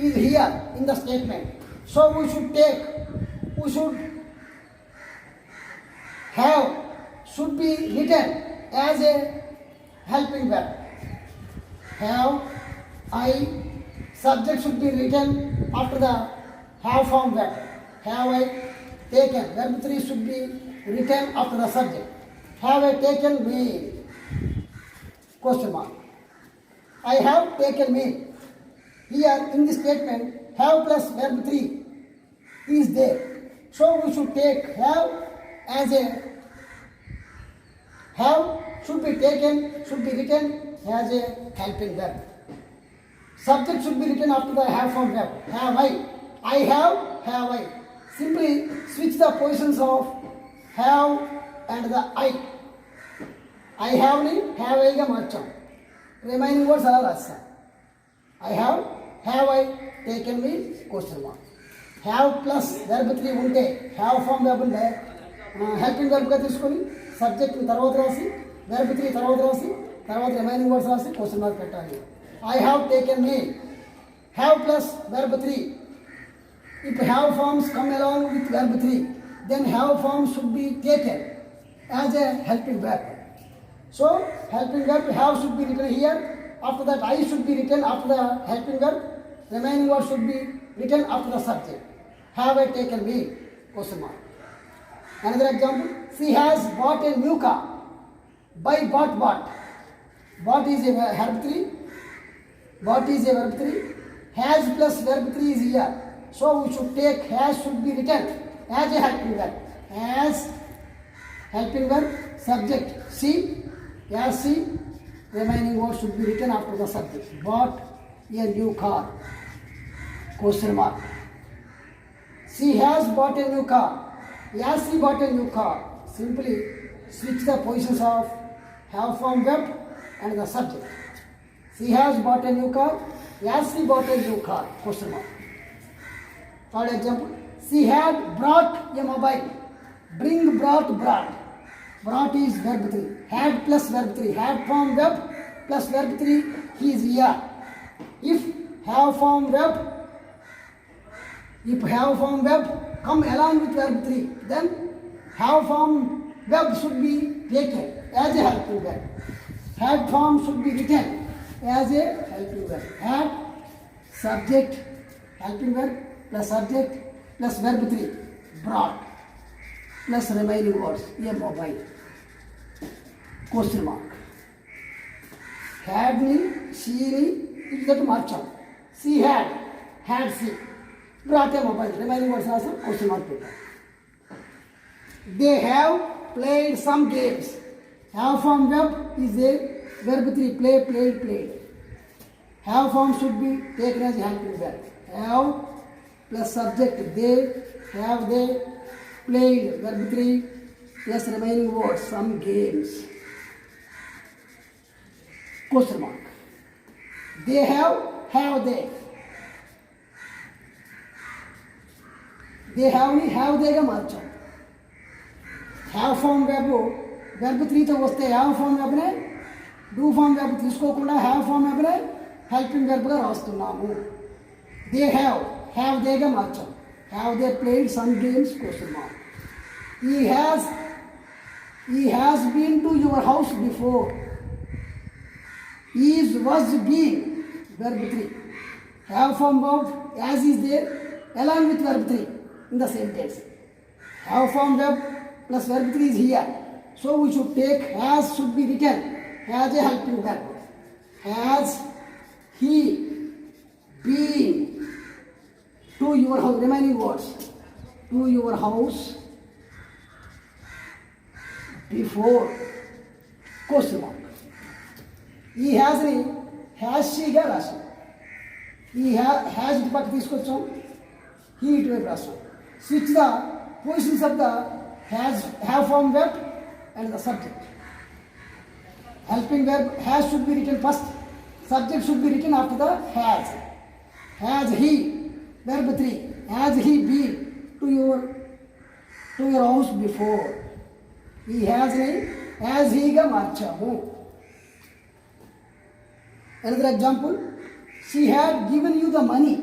is here in the statement. So we should have should be written as a helping verb. Have, subject should be written after the have form verb. Have I taken, verb 3 should be written after the subject. Have I taken meal? Question mark. I have taken meal. Here in this statement, have plus verb 3 is there. So we should take have as a have should be written as a helping verb. Subject should be written after the have form verb. Have I have I. Simply switch the positions of have and the I have ni have I గా మార్చాం. Remaining words అలా రాస్తాం. I have I taken me question mark. Have plus verb 3 ఉంటే have form verb ఉంటే helping వెర్బ్గా తీసుకొని subject తర్వాత రాసి verb 3 తర్వాత రిమైనింగ్ వర్డ్స్ రాసి క్వశ్చన్ మార్క్ పెట్టాలి. I have taken me. Have plus verb 3. If have forms come along with verb 3, then have form should be taken as a helping verb. So helping verb have should be written here. After that I should be written after the helping verb. Remaining word should be written after the subject. Have I taken me? Question mark. Another example. She has bought a new car. By bought. Bought is a verb 3. Bought is a verb 3. Has plus verb 3 is here. So we should take has should be written as a helping verb. As helping verb, subject she, as she, remaining word should be written after the subject. Bought a new car. Question mark. She has bought a new car. As she bought a new car. Simply switch the positions of have form verb and the subject. She has bought a new car. As she bought a new car. Question mark. Third example, she had brought a mobile. Bring, brought. Brought is verb 3. Had plus verb 3. Had form verb plus verb 3 is here. If have form verb come along with verb 3, then have form verb should be taken as a helping verb. Had form should be written as a helping verb. Had subject helping verb plus subject plus verb 3 brought plus remaining words a mobile. Question mark. Had ni she ni ఇది మార్చాం. She had she brought a mobile. Remaining words also question mark పెట్టాం. They have played some games. Have form verb is a verb 3 played. Have form should be taken as a helping verb. Have plus subject they played verb 3 plus remaining words some games. Question mark. They have they. They have they గా మార్చాం. Have form verb 3తో వస్తే have form వెర్బ్నే do form verb తీసుకోకుండా have form వెర్బ్నే helping వెర్బ్గా రాస్తున్నాము. They have దేగా మార్చాం. Have they played some games question mark. He has been to your house before. Was been verb 3. Have form verb as is there along with verb 3 in the sentence. Have form verb plus verb 3 is here. So we should take has should be written as a helping verb. Has he been to your house? Remaining words. To your house before question mark. ఈ హ్యాస్ని hash షీగా రాసాం. ఈ hash ఇటు పక్క తీసుకొచ్చాం, he ఇటువైపు రాసాం. Switch the positions of the have form verb and the subject. Helping verb has should be written first, subject should be written after the has. Has he verb 3. Has he been to your house before. ఈ హ్యాస్ని has హీగా మార్చాము. Another example, she had given you the money.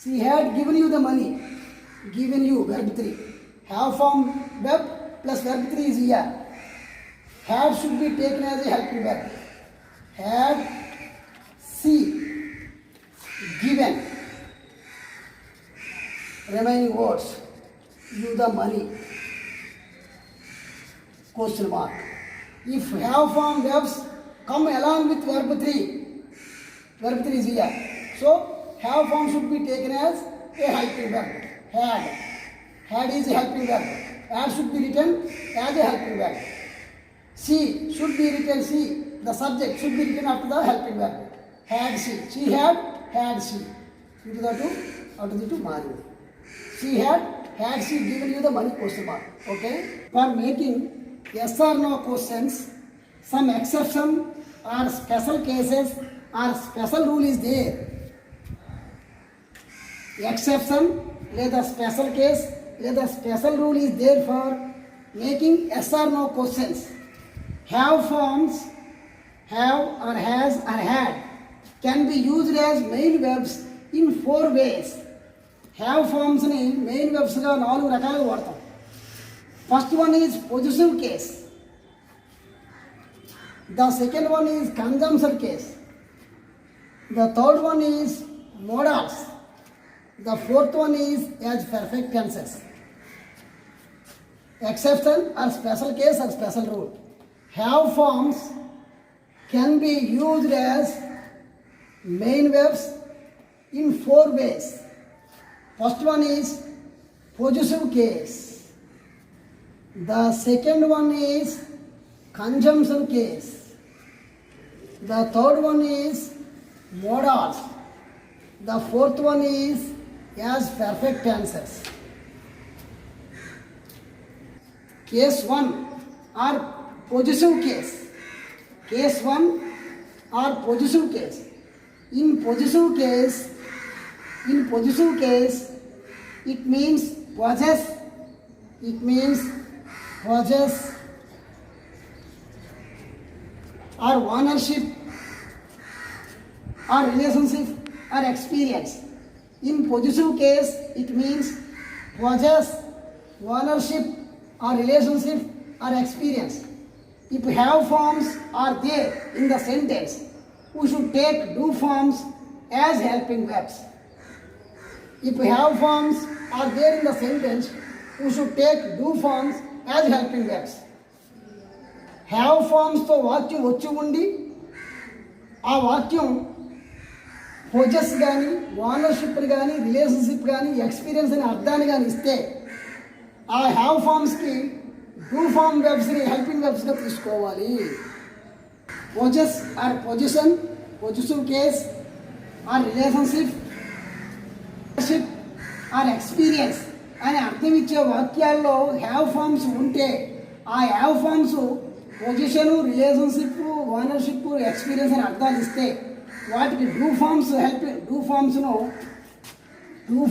She had given you the money. Given you, verb 3. Have form verb plus verb 3 is here. Had should be taken as a helping verb. Had she given remaining words you the money? Question mark. If have form verbs come along with verb 3, verb 3 is here. So have form should be taken as a helping verb. Had is a helping verb. Had should be written as a helping verb. She should be written, she, the subject should be written after the helping verb. Had she. She had she. Into the two, out of the two married. She had she given you the money? Question mark. Okay. For making yes or no questions, some exception or special cases or special rule is there. Exception లేదా special case లేదా special rule is there for making yes or no questions. Have forms have or has or had can be used as main verbs in 4 ways. Have forms ni main verbs గా 4 రకాలుగా వాడతాం. First one is possessive case. The second one is conjunction case. The third one is modals. The fourth one is as perfect tenses. Exception or special case or special rule. Have forms can be used as main verbs in 4 ways. First one is possessive case. The second one is conjunction case. The third one is modals. The fourth one is as perfect tenses. Case 1 or possessive case. Case 1 or possessive case. In possessive case, it means possess. It means possess or ownership or relationship or experience. In possessive case, it means possess, ownership or relationship or experience. If have forms are there in the sentence, we should take do forms as helping verbs. If have forms are there in the sentence, we should take do forms as helping verbs. Have ఫార్మ్స్తో వాక్యం వచ్చి ఉండి ఆ వాక్యం possess కానీ ownership కానీ relationship కానీ experience అనే అర్థాన్ని కానీ ఇస్తే ఆ హ్యావ్ ఫార్మ్స్కి డూ ఫార్మ్ వెబ్స్ని హెల్పింగ్ వెబ్స్గా తీసుకోవాలి. Possess or position, positive case or relationship or experience అని అర్థం ఇచ్చే వాక్యాల్లో హ్యావ్ ఫార్మ్స్ ఉంటే ఆ have forms position, relationship, ownership, experience అని అర్థాలు ఇస్తే వాటికి డూ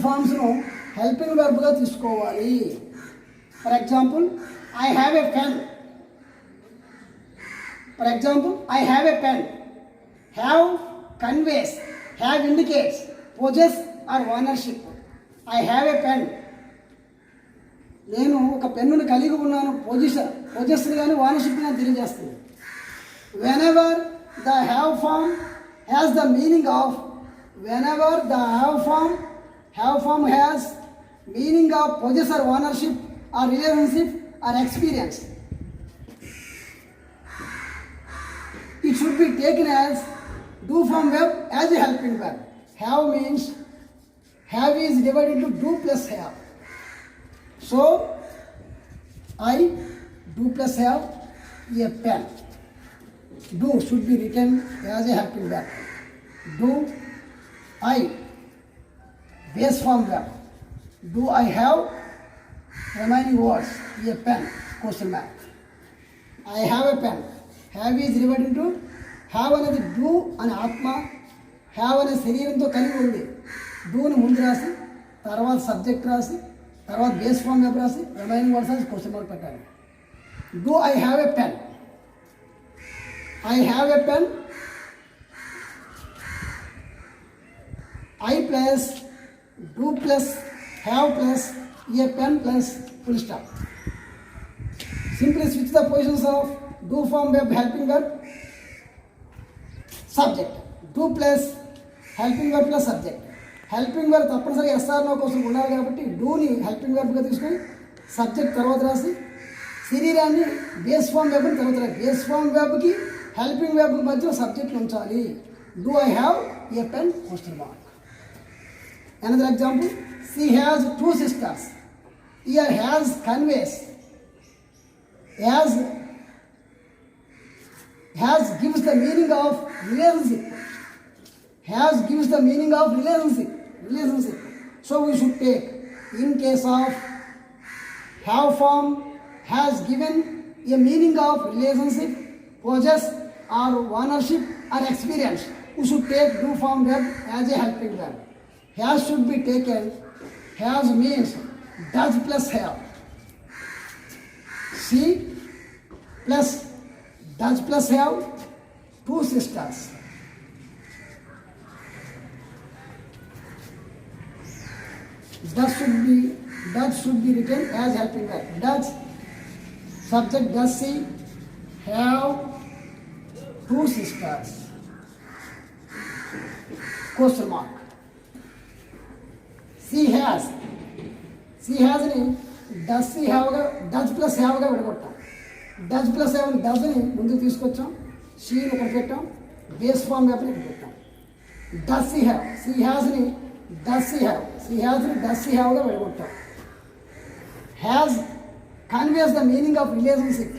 ఫార్మ్స్ను హెల్పింగ్ వెర్బ్గా తీసుకోవాలి. For example I have a pen. Have conveys, have indicates possess or ownership. I have a pen, నేను ఒక పెన్నును కలిగి ఉన్నాను, పొజెస్ కానీ ఓనర్షిప్ కానీ తెలియజేస్తుంది. Whenever the have form has the meaning of whenever the have form has meaning of possessor, ownership or relationship or experience, it should be taken as do form verb as a helping verb. Have means have is divided into do plus have. So I do plus have a pen. Do should be written as a helping verb. Do I base form verb. Do I have remaining words a pen question mark. I have a pen. Have is divided into have అనేది do అనే ఆత్మ have అనే శరీరంతో కలిగి ఉంది. డూని ముందు రాసి తర్వాత సబ్జెక్ట్ రాసి తర్వాత బేస్ ఫామ్ వెబ్ రాసి రిమైనింగ్ వర్డ్స్ రాసి క్వశ్చన్ మార్క్ పెట్టాలి. Do I have a pen. I have a pen. I plus do plus have plus a pen plus full stop. Simply switch the positions of do form verb helping verb subject. Do plus helping verb plus subject. Helping verb తప్పనిసరిగా SR no కోసం ఉండాలి కాబట్టి డూని helping వర్బ్గా తీసుకొని subject తర్వాత రాసి శరీరాన్ని base form వెబ్ని తర్వాత రాసి బేస్ ఫామ్ వెబ్కి హెల్పింగ్ వెబ్ మధ్యలో సబ్జెక్ట్ ఉంచాలి. Do I have a pen question mark. Another example, she has 2 sisters. Here has conveys has gives the meaning of relationship. Has gives the meaning of relationship. So we should take in case of have form has given a meaning of relationship, possess or ownership or experience. We should take do form verb as a helping verb. Has should be taken. Has means does plus have. She plus does plus have 2 sisters. Does should be written as helping verb. Does subject does she have 2 sisters? Question mark. She has ni does she have గా does plus have గా విడగొట్టాం. does plus have does ని ముందుకు తీసుకొచ్చాం, she ని ఇక్కడ పెట్టాం, base form web ని ఇక్కడ పెట్టాం. does she have ni does she have ని does she have గా విడగొట్టాం. has conveys the meaning of relationship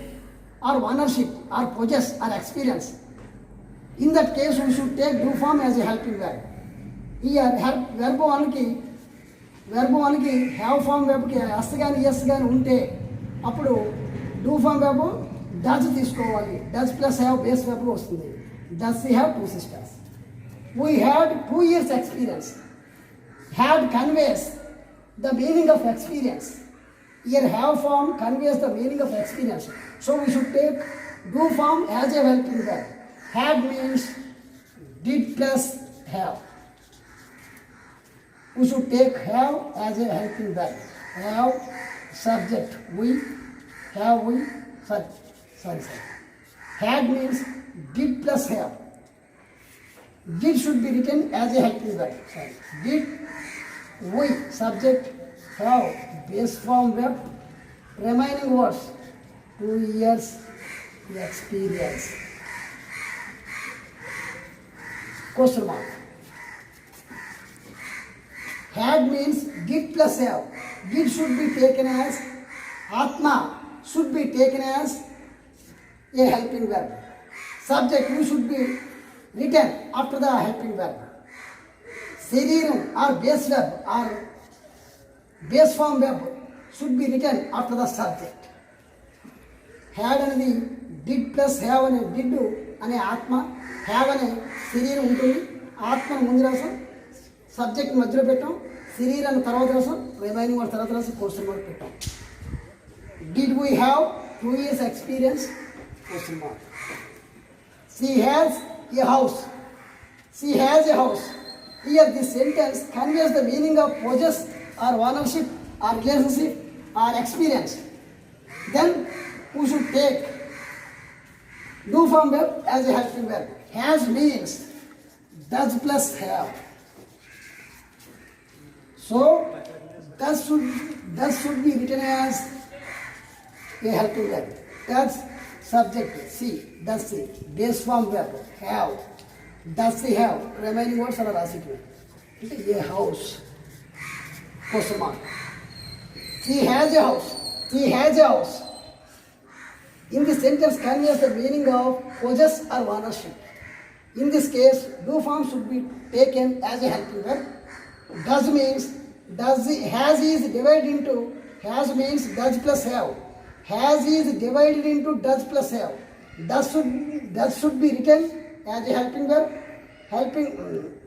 or ownership or possess or experience. In that case we should take do form as a helping verb. Here verb 1కి have form వెబ్కి s కానీ s కానీ ఉంటే అప్పుడు do form verb does తీసుకోవాలి. Does plus have base verb వస్తుంది. Does she have 2 sisters. We had 2 years experience. Had conveys the meaning of experience. Here have form conveys the meaning of experience. So we should take do form as a helping verb. Had means did plus have. We should take have as a helping verb. Have subject we, have we, sorry. Had means did plus have. Did should be written as a helping verb. Sorry. Did we subject have base form verb. Remaining words 2 years experience. Question mark. Had means did plus have. Did should be taken as atma, should be taken as a helping verb. Subject we should be written after the helping verb. Shariram or base verb or base form verb should be written after the subject. Had అనేది did plus have అనే did అనే ఆత్మ, have అనే శరీరం ఉంటుంది. ఆత్మను ముందు రాసాం, సబ్జెక్ట్ మధ్యలో పెట్టాం, శరీరాన్ని తర్వాత రాసాం, రిమైనింగ్ వర్డ్ తర్వాత రాసి క్వశ్చన్ మార్క్ పెట్టాం. Did we have 2 years experience? Question mark. She has a house. She has a house. Here this sentence conveys the meaning of possess or ownership or relationship or experience. Then we should take do form verb as a helping verb. Has means does plus have. So does should be written as a helping verb. Does subject C. Does C. Base form verb have. Does he have? Remaining words are rasitu. A house. Question mark. He has a house. He has a house. In this sentence conveys the meaning of possess or ownership. In this case, do form should be taken as a helping verb. Does means does, has is divided into, has means does plus have. Has is divided into does plus have. Does should be written as a helping verb. Helping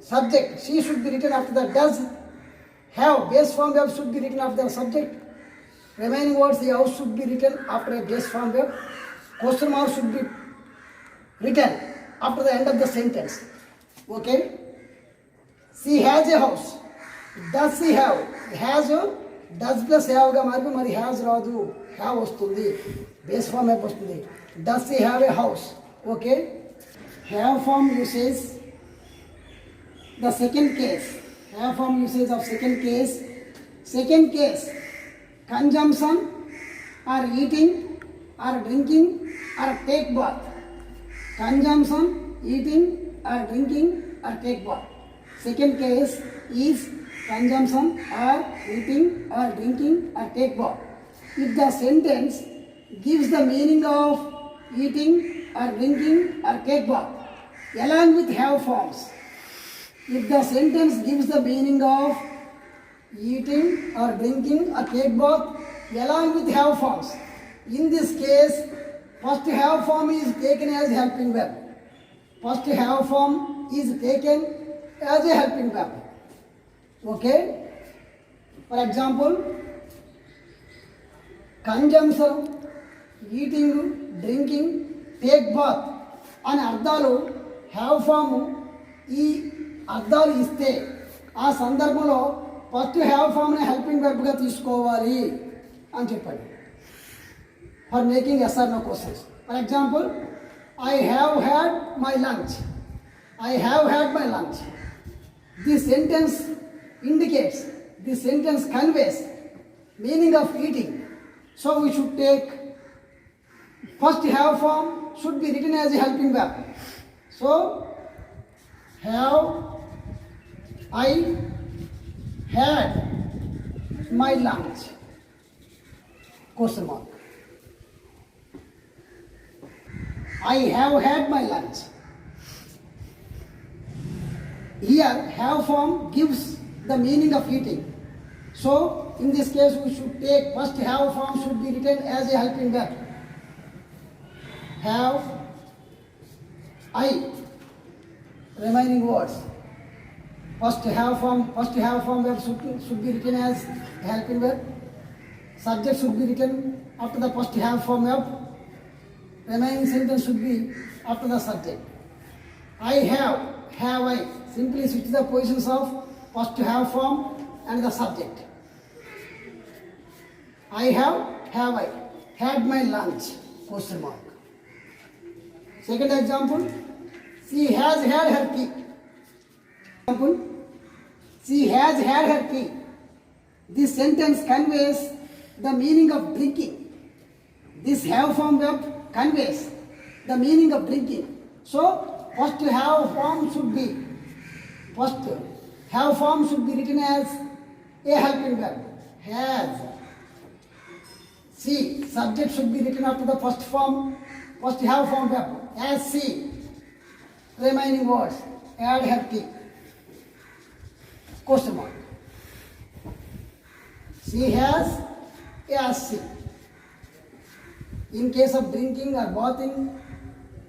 subject, she should be written after the does. Have, base form verb should be written after the subject. Remaining words, the house should be written after a base form verb. Question mark should be written after the end of the sentence. Okay? She has a house. Does she have? Has does plus have ga mari has radu. Have vastundi. Base form verb vastundi. Does she have a house? Okay? Have form usage. The second case. Have form usage of second case. Second case. Consumption or eating or drinking or take bath. Consumption, eating or drinking or take bath. Second case is consumption or eating or drinking or take bath. If the sentence gives the meaning of eating or drinking or take bath along with have forms. If the sentence gives the meaning of eating or drinking or take bath along with have forms. In this case, first have form is taken as helping verb. First have form is taken as a helping verb. Okay? For example, consumption, eating, drinking, take bath అని అర్థాలు have form ఈ అర్థాలు ఇస్తే ఆ సందర్భంలో first have ఫామ్ని helping వెర్బ్గా తీసుకోవాలి అని చెప్పండి for making yes or no questions. For example, I have had my lunch. I have had my lunch. The sentence indicates, the sentence conveys meaning of eating. So we should take first have form should be written as a helping verb. So have I had my lunch? Question mark. I have had my lunch. Here have form gives the meaning of eating. So in this case we should take first have form should be written as a helping verb. Have I remaining words. First have form verb should be written as a helping verb. Subject should be written after the first have form verb. Remaining sentence should be after the subject. I have I. Simply switch the positions of first have form and the subject. I have I had my lunch? Question mark. Second example, she has had her tea. Example, she has had her tea. This sentence conveys the meaning of drinking. This have form verb conveys the meaning of drinking. So first have form should be written as a helping verb. Has. See, subject should be written after the first have form verb. As she. Remaining words. Add her tea. Question mark. She has. As she. In case of drinking or bathing,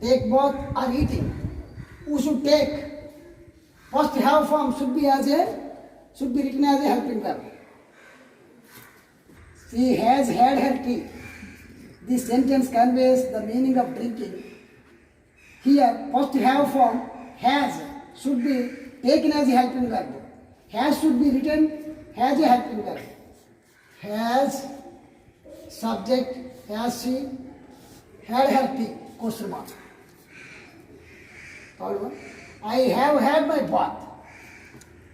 take bath or eating, who should take? First have form should be written as a helping verb. She has had her tea. This sentence conveys the meaning of drinking. Here, first have form has should be taken as a helping verb. Has should be written as a helping verb. Has subject has she had her tea? Question mark. Third one. I have had my bath.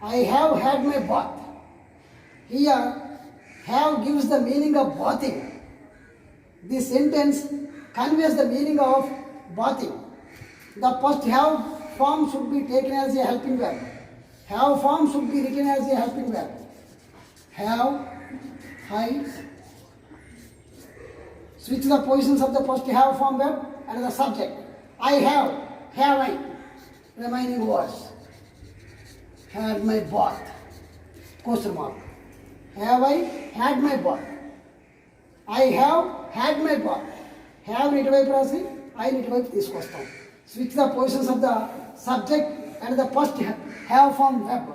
I have had my bath. Here, have gives the meaning of bathing. This sentence conveys the meaning of bathing. The first have form should be taken as a helping verb. Have form should be written as a helping verb. Have, I. Switch the positions of the first have form verb and the subject. I have I. Remaining words. Had my bath. Question mark. Have I had my bath? I have had my bath. Have ఇటువైపు రాసి I ఇటువైపు తీసుకొస్తాం. Switch the positions of the subject and the first have form verb.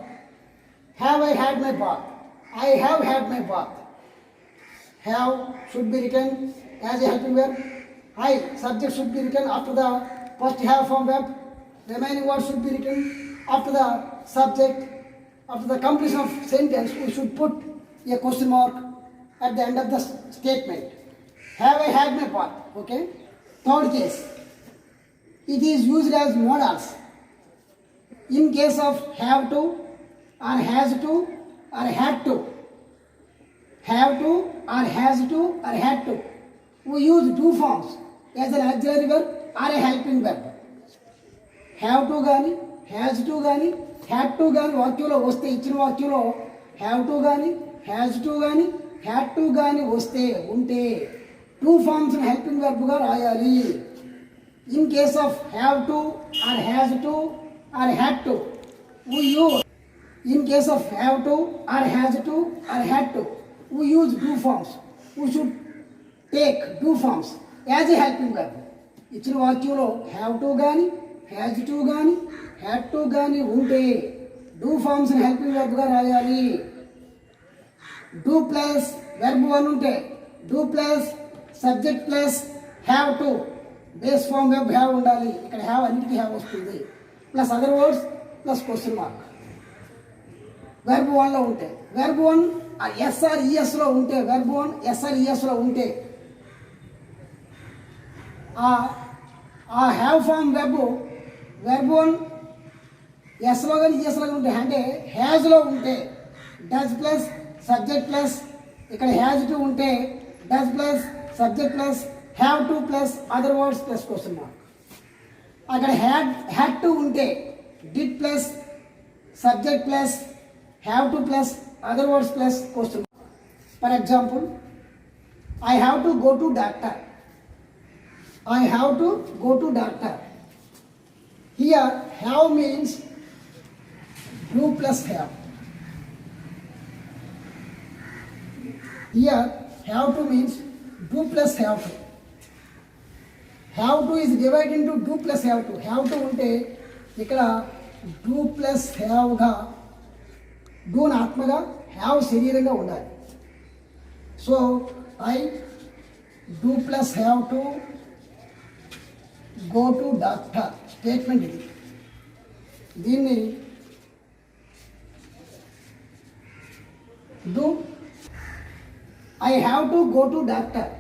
Have I had my bath? I have had my bath. Have should be written as a helping verb. I subject should be written after the first have form verb. Remaining words should be written after the subject. After the completion of sentence, we should put a question mark at the end of the statement. Have I had my bath? Okay. Third case. It is used as modals. In case of have to, or has to, or had to. Have to, or has to, or had to. We use do forms as an auxiliary verb or a helping verb. Have to గాని has to గాని had to గాని వాక్యంలో వస్తే ఇచ్చిన వాక్యంలో have to గాని has to గాని had to గాని వస్తే ఉంటే టూ ఫార్మ్స్ హెల్పింగ్ వెర్బ్గా రాయాలి. In case of have to or has to or had to we use in case of have to or has to or had to we use do forms. We should take do forms as a helping verb. ఇచ్చిన వాక్యంలో have to గాని has to గాని had to గాని ఉంటే do forms helping వెర్బ్గా రాయాలి. Do plus verb one ఉంటే do plus subject plus have to base form verb have ఉండాలి. ఇక్కడ హ్యావ్ అన్నిటికీ హ్యావ్ వస్తుంది. Plus other words plus question mark. Verb వన్లో ఉంటే వెర్బ్ వన్ ఎస్ఆర్ ఈఎస్లో ఉంటే వెర్బ్ వన్ ఎస్ఆర్ ఈఎస్లో ఉంటే ఆ హ్యావ్ ఫార్మ్ వెర్బ్ వన్ ఎస్లో కానీ ఈఎస్లో ఉంటే అంటే హ్యాజ్లో ఉంటే డస్ ప్లస్ సబ్జెక్ట్ ప్లస్ ఇక్కడ హ్యాజ్ టు ఉంటే does plus subject plus have to plus other words plus question mark. అక్కడ హ్యాడ్ టు ఉంటే did plus subject plus have to plus other words plus question mark. For example I have to go to doctor. I have to go to doctor. Here have means do plus have. Here have to means do plus have to. Have to is divided into do plus have to. Have to ఉంటే ఇక్కడ do plus have గా do ఆత్మగా have శరీరంగా ఉండాలి. So I do plus have to go to doctor statement ఇది. దీన్ని do I have to go to doctor.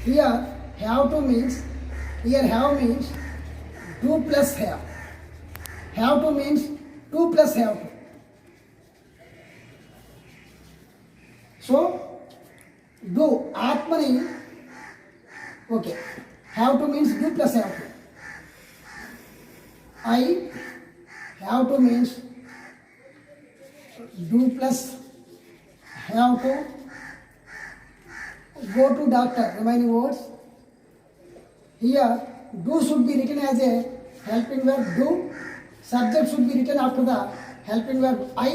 Here have to means have means do plus have. Have to means two plus have to. So do ఆత్మని okay. Have to means do plus have to. I have to means do plus have to go to doctor. Remaining words. Here do should be written as a helping verb do. Subject should be written after the helping verb I.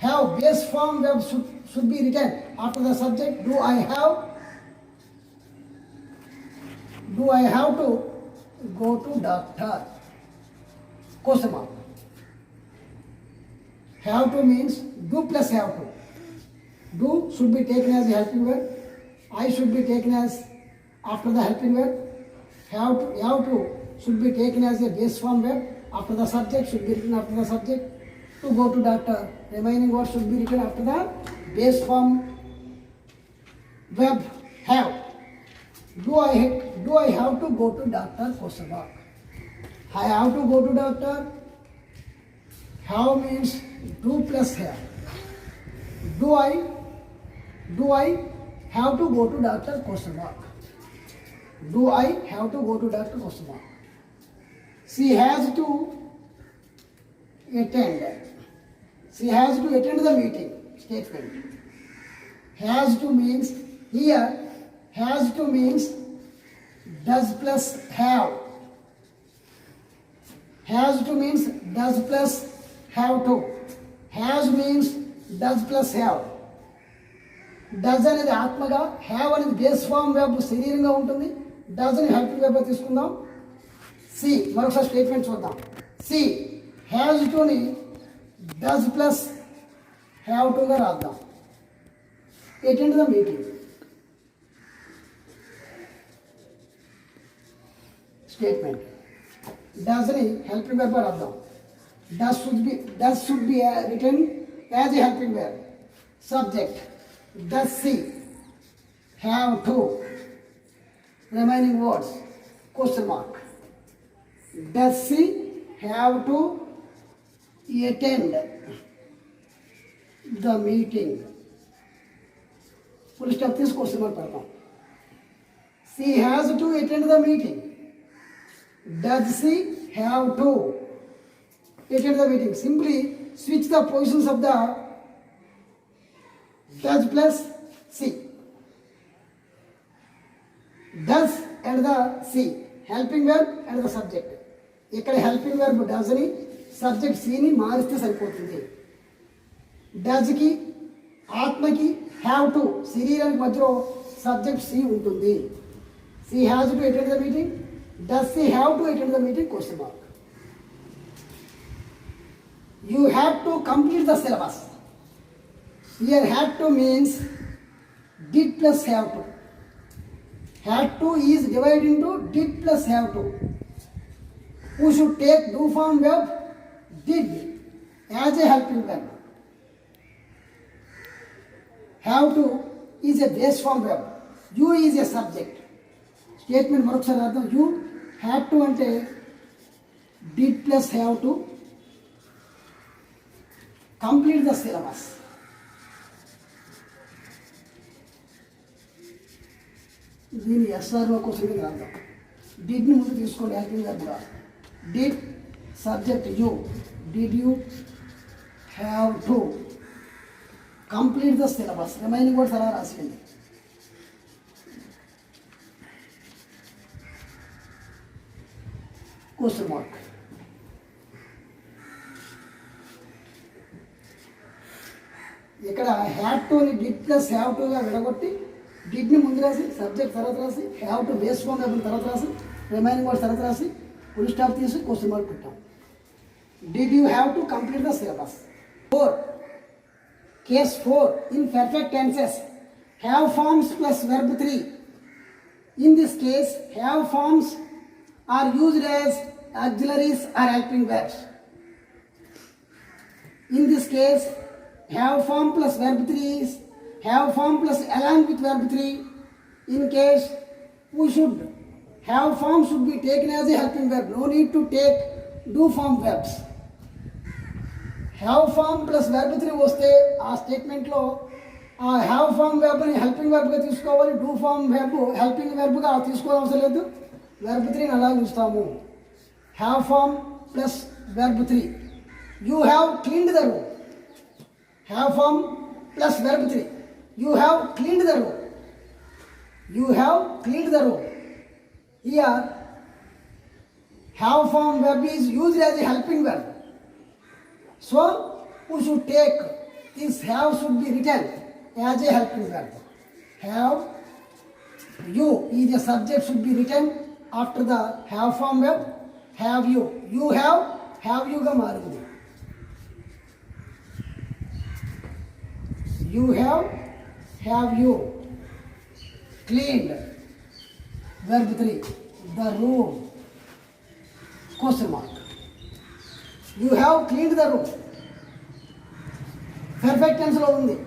Have base form verb should be written after the subject. Do I have to go to doctor? Question mark. Have to means do plus have to. Do should be taken as a helping verb. I should be taken as after the helping verb. Have to should be taken as a base form verb. After the subject should be written after the subject. To go to doctor. Remaining words should be written after the base form verb have. Do I have to go to doctor? Question mark. I have to go to doctor. Have means do plus have. Do I have to go to doctor? Question mark. Do I have to go to doctor? Question mark. She has to attend. She has to attend the meeting. Statement. Has to means here. Has to means does plus have. Has to means does plus have to. Has means does plus have. Does అనేది ఆత్మగా, have అనేది base form web శరీరంగా ఉంటుంది. Does అని helping verb తీసుకుందాం. She మరొకసారి statement చూద్దాం. She has టుని డజ్ ప్లస్ హ్యావ్ టుగా రాద్దాం. Attend the meeting. స్టేట్మెంట్ డజ్ని హెల్పింగ్ వెబ్ రాద్దాం. Does should be written as a helping verb. Subject does she have to. Remaining words question mark. Does she have to attend the meeting? Full stop this question mark పెడతాం. She has to attend the meeting. Does she have to attend the meeting? Simply switch the positions of the does plus C. Does and the C. Helping verb and the subject. ఇక్కడ helping verb డజ్ని, subject సిని మారిస్తే సరిపోతుంది. డజ్కి ఆత్మకి have to శరీరానికి మధ్యలో subject she ఉంటుంది. She has to attend the meeting. Does she have to attend the meeting? Question mark. You have to complete the syllabus. Here had to means did plus have to. Had to is divided into did plus have to. Who should take do form verb did as a helping verb. Have to is a base form verb. You is a subject. Statement మరొకసారి అర్థం. You had to అంటే did plus have to complete the syllabus. దీన్ని SRO కోసం రాద్దాం. డిడ్ని ముందు తీసుకోండి helping వెర్బ్గా. Did subject you. Did you have to complete the syllabus. Remaining కూడా అలా రాసేయండి. Question mark. ఇక్కడ హ్యావ్ టుని డిడ్ ప్లస్ హ్యావ్ టుగా విడగొట్టి డిడ్ని ముందు రాసి, సబ్జెక్ట్ తర్వాత రాసి, have to base form verb తర్వాత రాసి, రిమైనింగ్ వర్డ్స్ తర్వాత రాసి, ఫుల్ స్టాప్ తీసి క్వశ్చన్ మార్క్ పెట్టాం. Did you have to complete the syllabus. 4 case 4 in perfect tenses have forms plus verb 3. In this case have forms are used as auxiliaries or helping verbs. In this case have form plus verb 3 is have form plus along with verb 3. In case we should have form should be taken as a helping verb. No need to take do form verbs. Have form plus verb 3 వస్తే ఆ స్టేట్మెంట్లో ఆ have form వెర్బ్ని helping వెర్బ్గా తీసుకోవాలి. Do form verb helping వెర్బ్గా తీసుకోవడం అవసరం లేదు. వెర్బ్ 3ని అలా చూస్తాము. Have form plus verb 3. You have cleaned the room. Have form plus verb 3. You have cleaned the room. You have cleaned the room. Here, have form verb is used as a helping verb. So, we should take this have should be written as a helping verb. Have, you is a subject should be written after the have form verb. Have you. You have you ga marindi. You have you cleaned verb 3 the room? Question mark. You have cleaned the room. Perfect tense lo undi.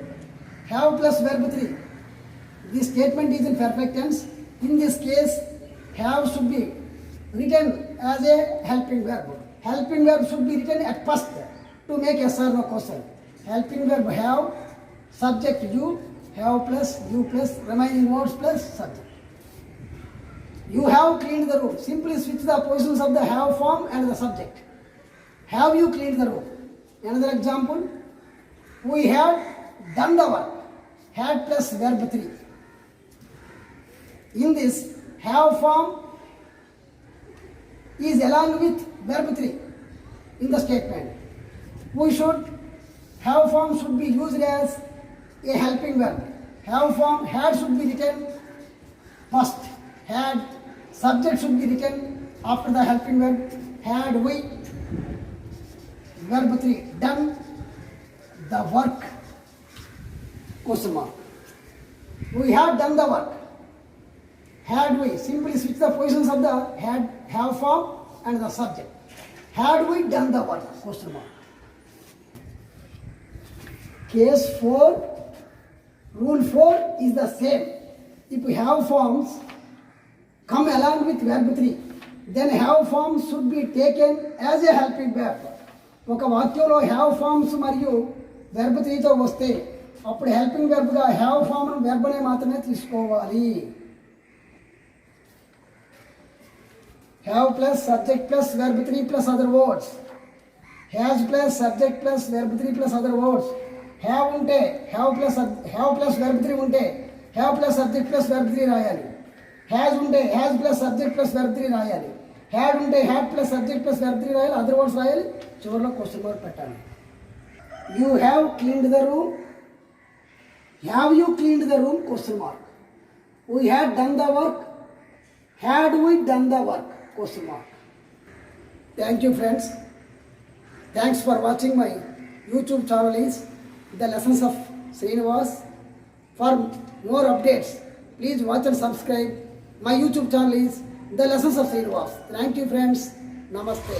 Have plus verb 3. This statement is in perfect tense. In this case have should be written as a helping verb. Helping verb should be written at first to make yes or no question. Helping verb have subject you, have plus you plus remaining words plus subject. You have cleaned the room. Simply switch the positions of the have form and the subject. Have you cleaned the room? Another example. We had done the work. Had plus verb 3. In this, have form is along with verb 3 in the statement. Have form should be used as a helping verb. Have form had should be written first. Had subject should be written after the helping verb. Had we verb 3 done the work? Question mark. We had done the work. Had we, simply switch the positions of the had, have form and the subject. Had we done the work? Question mark. Case 4, rule 4 is the same. If we have forms come along with verb 3, then have forms should be taken as a helping verb. ఒక వాక్యంలో have forms మరియు verb 3తో వస్తే అప్పుడు helping వెర్బ్గా have form verb అనే మాత్రమే తీసుకోవాలి. Have plus subject plus verb 3 plus other words. Has plus subject plus verb 3 plus other words. Have ఉంటే హ్యావ్ ప్లస్ వెర్బ్ 3 ఉంటే have plus subject plus verb 3 రాయాలి. హ్యాజ్ ఉంటే has plus subject plus verb 3 రాయాలి. Had ఉంటే had plus subject plus verb 3 రాయాలి. Other words రాయాలి. చివరిలో question mark పెట్టాలి. You have cleaned the room. Have you cleaned the room? Question mark. We had done the work. Had we done the work? Question mark. Thank you friends. Thanks for watching my YouTube channel is the lessons of Srinivas. For more updates please watch and subscribe. My YouTube channel is The Lessons of Srinivas. Thank you friends. Namaste.